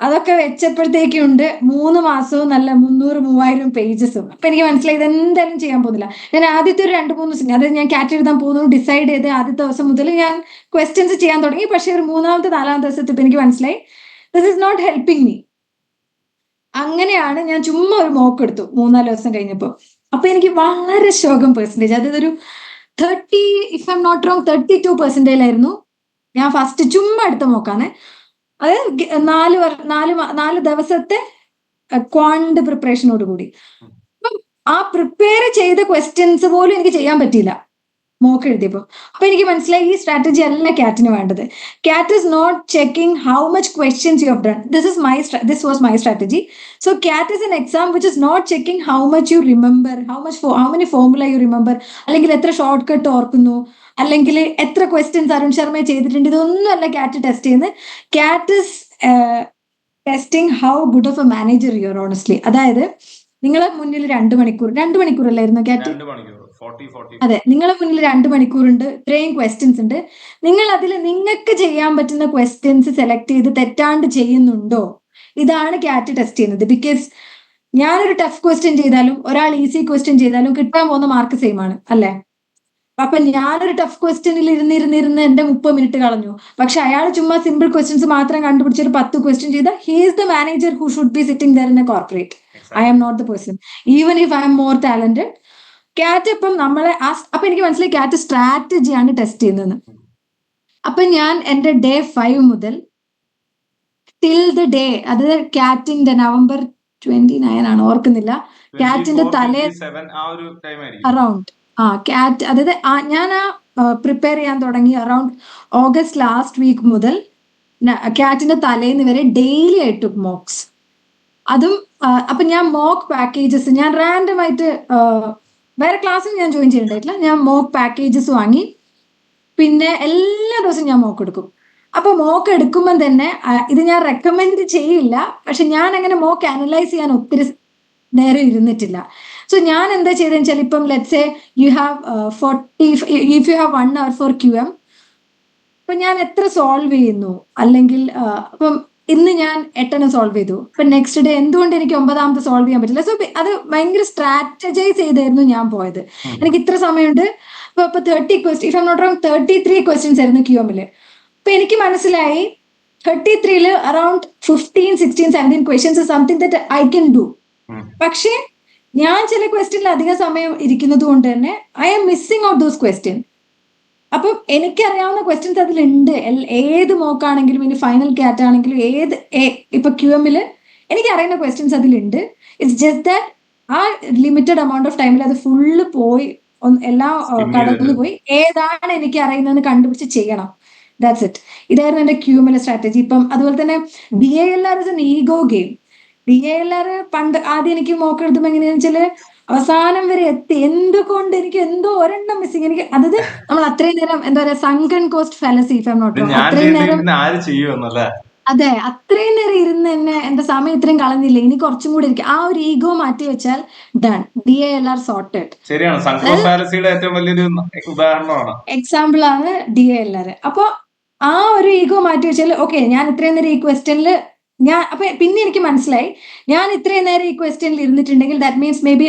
അതൊക്കെ വെച്ചപ്പോഴത്തേക്കുണ്ട് 3 മാസവും നല്ല 300-3000 പേജസും. അപ്പൊ എനിക്ക് മനസ്സിലായി ഇതെന്തായാലും ചെയ്യാൻ പോകുന്നില്ല. ഞാൻ ആദ്യത്തെ ഒരു 2-3 ദിവസം, അതായത് ഞാൻ കാറ്റ് എഴുതാൻ പോകുന്നു ഡിസൈഡ് ചെയ്ത് ആദ്യത്തെ ദിവസം മുതൽ ഞാൻ ക്വസ്റ്റ്യൻസ് ചെയ്യാൻ തുടങ്ങി. പക്ഷെ ഒരു 3-4 ദിവസത്തെ എനിക്ക് മനസ്സിലായി this is not helping me. അങ്ങനെയാണ് ഞാൻ ചുമ്മാ ഒരു മോക്ക് എടുത്തു 3-4 ദിവസം കഴിഞ്ഞപ്പോൾ. അപ്പൊ എനിക്ക് വളരെ ശോകം പെർസെൻറ്റേജ്, അതായത് ഒരു 30, if I M not wrong 32% ആയിരുന്നു ഞാൻ ഫസ്റ്റ് ചുമ്മാ എടുത്ത മോക്കാണ്. അതായത് 4 ദിവസത്തെ ക്വാണ്ട് പ്രിപ്പറേഷനോട് കൂടി. അപ്പം ആ പ്രിപ്പയർ ചെയ്ത ക്വസ്റ്റ്യൻസ് പോലും എനിക്ക് ചെയ്യാൻ പറ്റിയില്ല മോക്ക് എഴുതിയപ്പോൾ. അപ്പൊ എനിക്ക് മനസ്സിലായി ഈ സ്ട്രാറ്റജി അല്ല കാറ്റിന് വേണ്ടത്. CAT is not checking how much questions you have done. This was my strategy. So CAT is an exam which is not checking how much you remember, how many formula you remember, അല്ലെങ്കിൽ എത്ര short cut ഓർക്കുന്നു, അല്ലെങ്കിൽ എത്ര questions Arun Sharma ചെയ്തിട്ടുണ്ട്. ഇതൊന്നും അല്ല കാറ്റ് test ചെയ്യുന്നത്. കാറ്റ് is testing how good of A manager you are honestly. അതായത് നിങ്ങളെ മുന്നിൽ 2 മണിക്കൂറല്ലായിരുന്നു കാറ്റ്? അതെ, നിങ്ങളെ മുന്നിൽ 2 മണിക്കൂറുണ്ട്, ഇത്രയും ക്വസ്റ്റ്യൻസ് ഉണ്ട്. നിങ്ങൾ അതിൽ നിങ്ങൾക്ക് ചെയ്യാൻ പറ്റുന്ന ക്വസ്റ്റ്യൻസ് സെലക്ട് ചെയ്ത് തെറ്റാണ്ട് ചെയ്യുന്നുണ്ടോ? ഇതാണ് കാറ്റ് ടെസ്റ്റ് ചെയ്യുന്നത്. ബിക്കോസ് ഞാനൊരു ടഫ് ക്വസ്റ്റ്യൻ ചെയ്താലും ഒരാൾ ഈസി ക്വസ്റ്റ്യൻ ചെയ്താലും കിട്ടാൻ പോകുന്ന മാർക്ക് സെയിം ആണ് അല്ലേ? അപ്പൊ ഞാനൊരു ടഫ് ക്വസ്റ്റ്യനിൽ ഇരുന്നിരുന്ന് എന്റെ 30 മിനിറ്റ് കളഞ്ഞു. പക്ഷെ അയാൾ ചുമ്മാ സിമ്പിൾ ക്വസ്റ്റ്യൻസ് മാത്രം കണ്ടുപിടിച്ചൊരു 10 ക്വസ്റ്റ്യൻ ചെയ്ത he is the manager who should be sitting there in a corporate. I am not the person, even if I'm more talented. CAT ഇപ്പം നമ്മളെ അപ്പൊ എനിക്ക് മനസ്സിലായി കാറ്റ് സ്ട്രാറ്റജിയാണ് ടെസ്റ്റ് ചെയ്യുന്നത്. അപ്പൊ ഞാൻ എന്റെ ഡേ 5 മുതൽ ടിൽ ദ ഡേ, അത് കാറ്റിന്റെ November 29 ആണ്, ഓർക്കുന്നില്ല, കാറ്റിന്റെ തലേ അറൌണ്ട് കാറ്റ്, അതായത് ഞാൻ പ്രിപ്പയർ ചെയ്യാൻ തുടങ്ങി അറൌണ്ട് ഓഗസ്റ്റ് ലാസ്റ്റ് വീക്ക് മുതൽ കാറ്റിന്റെ തലേന്ന് വരെ ഡെയിലി ഐ ടുക്ക് മോക്സ്. അതും അപ്പൊ ഞാൻ മോക്ക് പാക്കേജസ് ഞാൻ റാൻഡം ആയിട്ട് വേറെ ക്ലാസ്സിൽ ഞാൻ ജോയിൻ ചെയ്തിട്ടില്ല. ഞാൻ മോക്ക് പാക്കേജസ് വാങ്ങി പിന്നെ എല്ലാ ദിവസവും ഞാൻ മോക്ക് എടുക്കും. അപ്പൊ മോക്ക് എടുക്കുമ്പോൾ തന്നെ ഇത് ഞാൻ റെക്കമെൻഡ് ചെയ്യില്ല, പക്ഷെ ഞാൻ അങ്ങനെ മോക്ക് അനലൈസ് ചെയ്യാൻ ഒത്തിരി നേരം ഇരുന്നിട്ടില്ല. സോ ഞാൻ എന്താ ചെയ്തതെന്ന് വെച്ചാൽ, ഇപ്പം let's say you have 40, if you have 1 hour for QM, അപ്പൊ ഞാൻ എത്ര സോൾവ് ചെയ്യുന്നു, അല്ലെങ്കിൽ അപ്പം ഇന്ന് ഞാൻ 8 സോൾവ് ചെയ്തു, ഇപ്പൊ നെക്സ്റ്റ് ഡേ എന്തുകൊണ്ട് എനിക്ക് 9ാമത്തെ സോൾവ് ചെയ്യാൻ പറ്റില്ല? സോ അത് ഭയങ്കര സ്ട്രാറ്റജൈസ് ചെയ്തായിരുന്നു ഞാൻ പോയത്. എനിക്ക് ഇത്ര സമയമുണ്ട്, ഇപ്പൊ 30 question, if I M not wrong 33 questions ആയിരുന്നു QM-ല്. അപ്പൊ എനിക്ക് മനസ്സിലായി 33-ല് around 15, 16, 17 questions something that I can do. പക്ഷേ ഞാൻ ചില ക്വസ്റ്റ്യനിൽ അധികം സമയം ഇരിക്കുന്നത് കൊണ്ട് തന്നെ I am missing out those question. അപ്പം എനിക്കറിയാവുന്ന ക്വസ്റ്റ്യൻസ് അതിലുണ്ട്. ഏത് മോക്കാണെങ്കിലും, ഇനി ഫൈനൽ കാറ്റ് ആണെങ്കിലും, ഇപ്പൊ QM-ല് എനിക്ക് അറിയുന്ന ക്വസ്റ്റ്യൻസ് അതിലുണ്ട്. ഇറ്റ്സ് ജസ്റ്റ് ദാറ്റ് ആ ലിമിറ്റഡ് എമൗണ്ട് ഓഫ് ടൈമിൽ അത് ഫുള്ള് പോയി എല്ലാം കടന്നു പോയി ഏതാണ് എനിക്ക് അറിയുന്നതെന്ന് കണ്ടുപിടിച്ച് ചെയ്യണം. That's it. ഇതായിരുന്നു എന്റെ QM-ലെ സ്ട്രാറ്റജി. ഇപ്പം അതുപോലെ തന്നെ DILR is an ego game. DILR പണ്ട് ആദ്യം എനിക്ക് മോക്ക് എഴുതുമ്പോൾ എങ്ങനെയാന്ന് വെച്ചാല് അവസാനം വരെ എത്തി, എന്തുകൊണ്ട് എനിക്ക് എന്തോ ഒരെണ്ണം മിസ്സിങ്. എനിക്ക് അതായത് നമ്മൾ അത്രയും നേരം എന്താ പറയാ sunk cost fallacy, if I M not wrong, അത്രയും നേരം അതെ അത്രയും നേരം ഇരുന്ന് തന്നെ എന്റെ സമയം ഇത്രയും കളഞ്ഞില്ല, ഇനി കുറച്ചും കൂടി ഇരിക്കും. ആ ഒരു ഈഗോ മാറ്റി വെച്ചാൽ ഡൺ, DILR സോർട്ടഡ്. എക്സാമ്പിൾ ആണ് DILR. അപ്പൊ ആ ഒരു ഈഗോ മാറ്റി വെച്ചാൽ ഓക്കെ, ഞാൻ ഇത്രയും നേരം ഈ ക്വസ്റ്റ്യനിൽ ഞാൻ അപ്പൊ പിന്നെ എനിക്ക് മനസ്സിലായി, ഞാൻ ഇത്രയും നേരം ഈ ക്വസ്റ്റ്യനിൽ ഇരുന്നിട്ടുണ്ടെങ്കിൽ that means maybe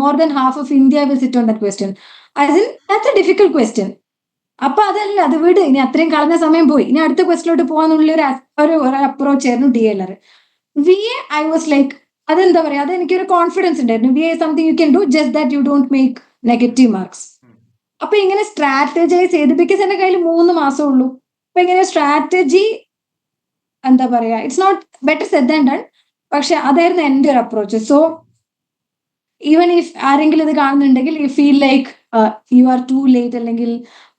more than half of India will sit on that question. That's a difficult question. അപ്പൊ അതല്ല, അത് വിട്, ഇനി അത്രയും കളഞ്ഞ സമയം പോയി, ഇനി അടുത്ത ക്വസ്റ്റിലോട്ട് പോകാന്നുള്ള ഒരു അപ്രോച്ച് ആയിരുന്നു DLR. VA I was like, അതെന്താ പറയാ, അത് എനിക്കൊരു കോൺഫിഡൻസ് ഉണ്ടായിരുന്നു. VA something you can do, just that you don't make negative marks. അപ്പൊ ഇങ്ങനെ സ്ട്രാറ്റജൈസ് ചെയ്ത്, ബിക്കോസ് എന്റെ കയ്യിൽ 3 മാസമേ ഉള്ളൂ. അപ്പൊ ഇങ്ങനെ സ്ട്രാറ്റജി, എന്താ പറയാ, it's not better said than done, പക്ഷെ അതായിരുന്നു എന്റെ ഒരു അപ്രോച്ച്. സോ ഈവൻ ഇഫ് ആരെങ്കിലും ഇത് കാണുന്നുണ്ടെങ്കിൽ you feel like you are to late, അല്ലെങ്കിൽ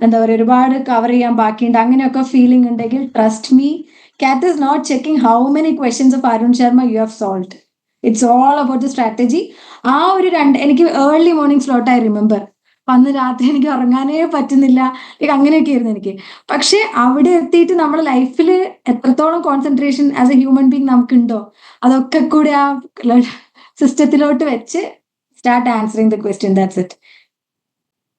എന്താ പറയുക ഒരുപാട് കവർ ചെയ്യാൻ ബാക്കിയുണ്ട്, അങ്ങനെയൊക്കെ ഫീലിംഗ് ഉണ്ടെങ്കിൽ trust me, CAT is not checking how many questions of Arun Sharma you have solved. It's all about the strategy. ആ ഒരു എനിക്ക് early morning slot I remember. അന്ന് രാത്രി എനിക്ക് ഉറങ്ങാനേ പറ്റുന്നില്ല, ലൈക്ക് അങ്ങനെയൊക്കെ ആയിരുന്നു എനിക്ക്. പക്ഷെ അവിടെ എത്തിയിട്ട് നമ്മുടെ ലൈഫിൽ എത്രത്തോളം concentration as a human being നമുക്കുണ്ടോ, അതൊക്കെ കൂടി ആ സിസ്റ്റത്തിലോട്ട് വെച്ച് start answering the question. That's it.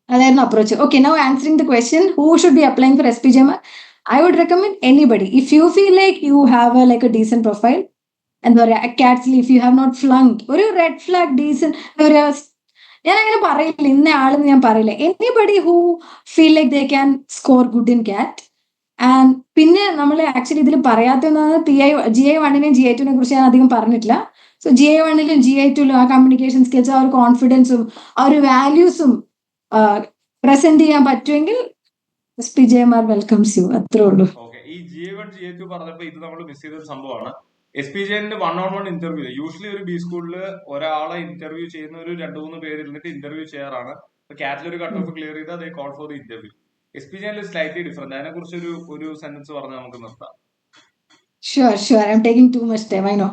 അതായിരുന്നു approach. Okay, now answering the question, who should be applying four SPGMR? I would recommend anybody. If you feel like you have a decent profile, എന്താ പറയാ, അക്കാഡ്സിൽ if you have not ഫ്ലങ്ഡ്, ഒരു red flag decent, ഞാൻ അങ്ങനെ പറയില്ല ഇന്ന ആളെന്ന് ഞാൻ പറയില്ല. Anybody who feel like they can score good in കാറ്റ്. ആൻഡ് പിന്നെ നമ്മൾ ആക്ച്വലി ഇതിൽ പറയാത്തതാണ് GI1നെയും GI2നെ കുറിച്ച് ഞാൻ അധികം പറഞ്ഞിട്ടില്ല. സോ GI1ലും GI2ലും ആ കമ്മ്യൂണിക്കേഷൻ സ്കിൽസ്, ആ ഒരു കോൺഫിഡൻസും ആ ഒരു വാല്യൂസും പ്രസന്റ് ചെയ്യാൻ പറ്റുമെങ്കിൽ SPGMR വെൽക്കംസ് യു. അത്രേ ഉള്ളൂ. ഓക്കെ, ഈ GI1 GI2 പറഞ്ഞപ്പോ ഇത് നമ്മൾ മിസ് ചെയ്തൊരു സംഭവമാണ്. SPGMR 1-on-1 ഇന്റർവ്യൂ, യൂഷ്വലി ഒരു ബി സ്കൂളിൽ ഒരാളെ ഇന്റർവ്യൂ ചെയ്യുന്ന ഒരു 2-3 പേര് ഇരുന്നിട്ട് ഇന്റർവ്യൂ ചെയ്യാറാണ്. കാറ്റിൽ ഒരു കട്ട് ഓഫ് ക്ലിയർ ചെയ്താൽ ദേ call for the interview. SPGMR slightly different. അതിനെ കുറിച്ച് ഒരു സെന്റൻസ് പറഞ്ഞ് നമുക്ക് നിർത്താം. Sure. I'm taking too much time, I know.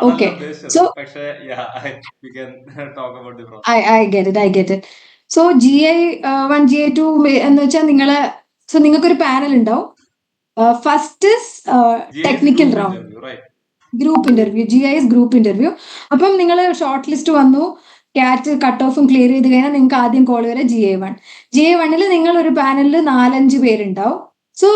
Okay, so പക്ഷേ we can talk about the process. I get it. So GI1 GI2 എന്ന് വെച്ചാൽ നിങ്ങൾക്കൊരു പാനൽ ഉണ്ടാവും. First technical round, group interview. GI is group interview. അപ്പം നിങ്ങൾ short list വന്നു, കാറ്റ് cut ഓഫും clear ചെയ്ത് കഴിഞ്ഞാൽ നിങ്ങൾക്ക് ആദ്യം കോൾ വരെ GI1. GI1ൽ നിങ്ങൾ ഒരു പാനലിൽ 4-5 പേരുണ്ടാവും. സോ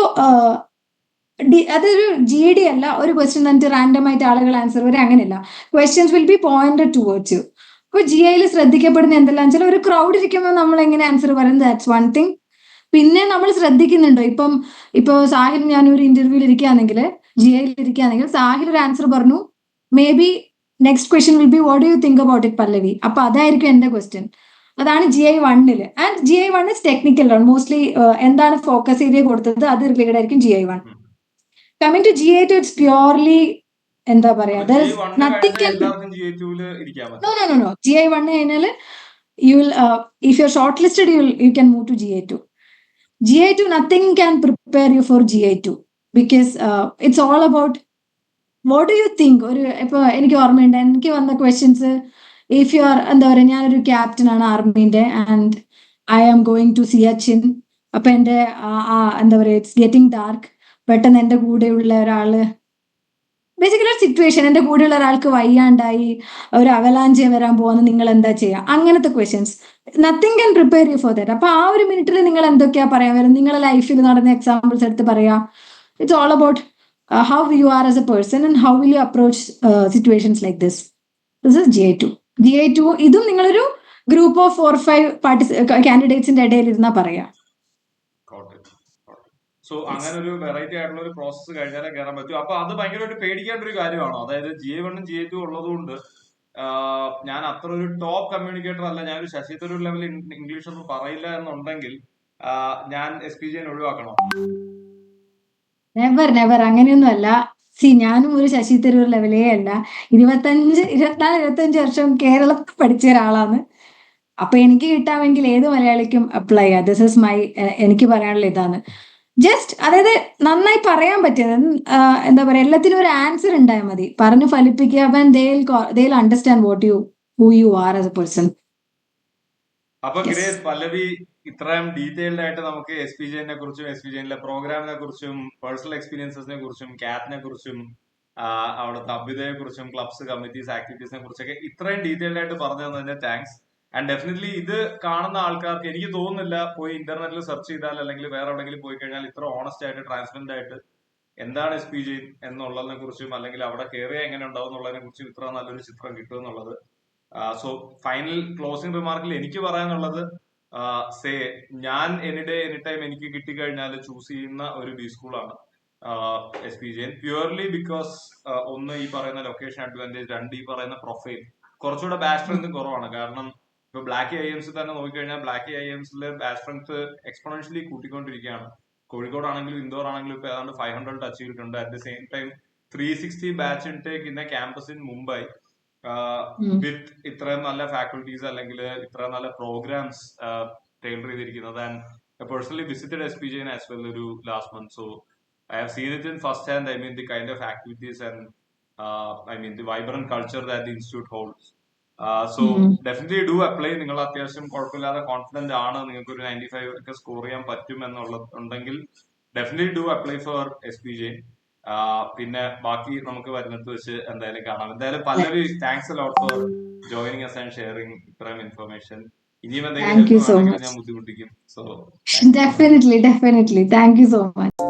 അതൊരു GD അല്ല, ഒരു ക്വസ്റ്റ്യൻ തന്നിട്ട് റാൻഡം ആയിട്ട് ആളുകൾ ആൻസർ വരെ, അങ്ങനെയല്ല. Questions will be pointed towards U. അപ്പൊ GIയിൽ ശ്രദ്ധിക്കപ്പെടുന്ന എന്തെല്ലാം വെച്ചാൽ, ഒരു ക്രൗഡ് ഇരിക്കുമ്പോൾ നമ്മൾ എങ്ങനെ ആൻസർ പറയുന്നത്, ദാറ്റ്സ് വൺ തിങ്. പിന്നെ നമ്മൾ ശ്രദ്ധിക്കുന്നുണ്ടോ, ഇപ്പൊ സാഹിൽ, ഞാനൊരു ഇന്റർവ്യൂവിൽ ഇരിക്കുകയാണെങ്കിൽ, GIയിൽ ഇരിക്കുകയാണെങ്കിൽ, സാഹിൽ ഒരു ആൻസർ പറഞ്ഞു, maybe next question will be what do you think about it Pallavi. അപ്പൊ അതായിരിക്കും എന്റെ ക്വസ്റ്റ്യൻ. അതാണ് GI1ൽ. And GI1 is technical round. Mostly എന്താണ് ഫോക്കസ് ഏരിയ കൊടുത്തത് അത് റിലേറ്റഡ് ആയിരിക്കും GI1. Coming to GI2, it's purely, എന്താ പറയാ, nothing can. No. GI1 കഴിഞ്ഞാൽ you will, if you're shortlisted, you can move to GI2. GI2, nothing can prepare you for GI2 because it's all about what do you think. ഇപ്പൊ എനിക്ക് ഓർമ്മയുണ്ട്, എനിക്ക് വന്ന questions, if you R, എന്താ പറയുക, ഞാനൊരു captain ആണ് ആർമീന്റെ and I am going to Siachen. അപ്പൊ എന്റെ എന്താ പറയുക, ഇറ്റ്സ് ഗെറ്റിംഗ് ഡാർക്ക്. പെട്ടെന്ന് എന്റെ കൂടെയുള്ള ഒരാള്, ബേസിക്കലി ഒരു സിറ്റുവേഷൻ, എന്റെ കൂടെയുള്ള ഒരാൾക്ക് വയ്യാണ്ടായി, ഒരു അവലാഞ്ചി വരാൻ പോകുന്ന, നിങ്ങൾ എന്താ ചെയ്യുക, അങ്ങനത്തെ questions. Nothing can prepare you for that. അപ്പൊ ആ ഒരു മിനിറ്റിൽ നിങ്ങൾ എന്തൊക്കെയാ പറയാൻ വരും, നിങ്ങളുടെ ലൈഫിൽ നടന്ന എക്സാമ്പിൾസ് എടുത്ത് പറയാ. It's all about how you are as a person and how will you approach situations like this. This is GI2. ഇതും നിങ്ങളൊരു ഗ്രൂപ്പ് ഓഫ് 4-5 കാൻഡിഡേറ്റ്സിന്റെ ഇടയിൽ ഇരുന്നാ പറയാ. സോ അങ്ങനെ ഒരു വെറൈറ്റി ആയിട്ടുള്ള ഒരു പ്രോസസ്സ് കഴിഞ്ഞാലേ കയറാൻ പറ്റും. അപ്പൊ അത് ഭയങ്കരമായിട്ട് പേടിക്കേണ്ട ഒരു കാര്യമാണോ? അതായത് GI1 GI2 ഉള്ളതുകൊണ്ട് ഞാൻ അത്ര ഒരു ടോപ്പ് കമ്മ്യൂണിക്കേറ്റർ അല്ല, ഞാനൊരു ശശി തരൂർ ലെവലിൽ ഇംഗ്ലീഷ് ഒന്നും പറയില്ല എന്നുണ്ടെങ്കിൽ ഞാൻ SPGN ഒഴിവാക്കണോ? നെവർ അങ്ങനെയൊന്നും അല്ല. ഞാനും ഒരു ശശി തരൂർ ലെവലേ അല്ല. 24-25 വർഷം കേരളത്തിൽ പഠിച്ച ഒരാളാണ്. അപ്പൊ എനിക്ക് കിട്ടാമെങ്കിൽ ഏത് മലയാളിക്കും അപ്ലൈ ചെയ്യാം. ദിസ് ഇസ് മൈ, എനിക്ക് പറയാനുള്ള ഇതാണ്. ജസ്റ്റ് അതായത് നന്നായി പറയാൻ പറ്റിയത്, എന്താ പറയാ, എല്ലാത്തിനും ഒരു ആൻസർ ഉണ്ടായാൽ മതി, പറഞ്ഞു ഫലിപ്പിക്കുക. when they'll understand who you are as a person. അപ്പൊ ഗ്രേസ്, പല്ലവി ഇത്രയും ഡീറ്റെയിൽഡ് ആയിട്ട് നമുക്ക് SPGN കുറിച്ചും SPGNലെ പ്രോഗ്രാമിനെ കുറിച്ചും പേഴ്സണൽ എക്സ്പീരിയൻസിനെ കുറിച്ചും കാറ്റിനെ കുറിച്ചും അവിടുത്തെ അഭ്യുദയെ കുറിച്ചും ക്ലബ്സ്, കമ്മിറ്റീസ്, ആക്ടിവിറ്റീസിനെ കുറിച്ചൊക്കെ ഇത്രയും ഡീറ്റെയിൽഡ് ആയിട്ട് പറഞ്ഞു തന്നതിന് താങ്ക്സ്. ആൻഡ് ഡെഫിനറ്റ്ലി ഇത് കാണുന്ന ആൾക്കാർക്ക് എനിക്ക് തോന്നുന്നില്ല പോയി ഇന്റർനെറ്റിൽ സെർച്ച് ചെയ്താൽ അല്ലെങ്കിൽ വേറെ എവിടെയെങ്കിലും പോയി കഴിഞ്ഞാൽ ഇത്ര ഓണസ്റ്റ് ആയിട്ട് ട്രാൻസ്പെറന്റ് ആയിട്ട് എന്താണ് SPJ എന്നുള്ളതിനെ കുറിച്ചും അല്ലെങ്കിൽ അവിടെ കയറിയ എങ്ങനെ ഉണ്ടാവും എന്നുള്ളതിനെ കുറിച്ചും ഇത്ര നല്ലൊരു ചിത്രം കിട്ടും എന്നുള്ളത്. സോ ഫൈനൽ ക്ലോസിംഗ് റിമാർക്കിൽ എനിക്ക് പറയാനുള്ളത്, സേ ഞാൻ എനി ടൈം എനിക്ക് കിട്ടിക്കഴിഞ്ഞാൽ ചൂസ് ചെയ്യുന്ന ഒരു ബി സ്കൂളാണ് SPJ. പ്യുവർലി ബിക്കോസ് ഒന്ന് ഈ പറയുന്ന ലൊക്കേഷൻ അഡ്വാൻറ്റേജ്, രണ്ട് ഈ പറയുന്ന പ്രൊഫൈൽ കുറച്ചുകൂടെ ബാച്ച് സ്ട്രെങ്ത് കുറവാണ്. കാരണം ഇപ്പൊ ബ്ലാക്ക് IIMs തന്നെ നോക്കിക്കഴിഞ്ഞാൽ ബ്ലാക്ക് IIMസിലെ ബാച്ച് സ്ട്രെങ്ത് എക്സ്പോണൻഷ്യലി കൂട്ടിക്കൊണ്ടിരിക്കുകയാണ്. കോഴിക്കോട് ആണെങ്കിലും ഇൻഡോർ ആണെങ്കിലും ഇപ്പൊ ഏതാണ്ട് 500 ടച്ച് ചെയ്തിട്ടുണ്ട്. At the same time 360 batch intake in a campus in Mumbai with ഇത്രയും നല്ല ഫാക്കൽറ്റീസ് അല്ലെങ്കിൽ ഇത്രയും നല്ല പ്രോഗ്രാംസ് ടൈലർ ചെയ്തിരിക്കുന്നത്. And personally visited SPJ as well ഒരു last month. So I have seen it in first hand. I mean the kind of activities and I mean the vibrant culture that the institute holds. So definitely do apply. നിങ്ങൾ അത്യാവശ്യം കുഴപ്പമില്ലാതെ confident ആണ്, നിങ്ങൾക്ക് ഒരു 95 ഒക്കെ score ചെയ്യാൻ പറ്റും എന്നുണ്ടെങ്കിൽ definitely do apply for SPJ. പിന്നെ ബാക്കി നമുക്ക് വരുന്നിടത്ത് വെച്ച് എന്തായാലും കാണാം. എന്തായാലും പലര് thanks a lot for joining us and sharing ഇത്രയും ഇൻഫർമേഷൻ. ഇനിയും എന്തെങ്കിലും Thank you ഹെൽപ്പ് so വേണമെങ്കിൽ much. ഞാൻ ബുദ്ധിമുട്ടിക്കും. So Definitely. Thank you so much.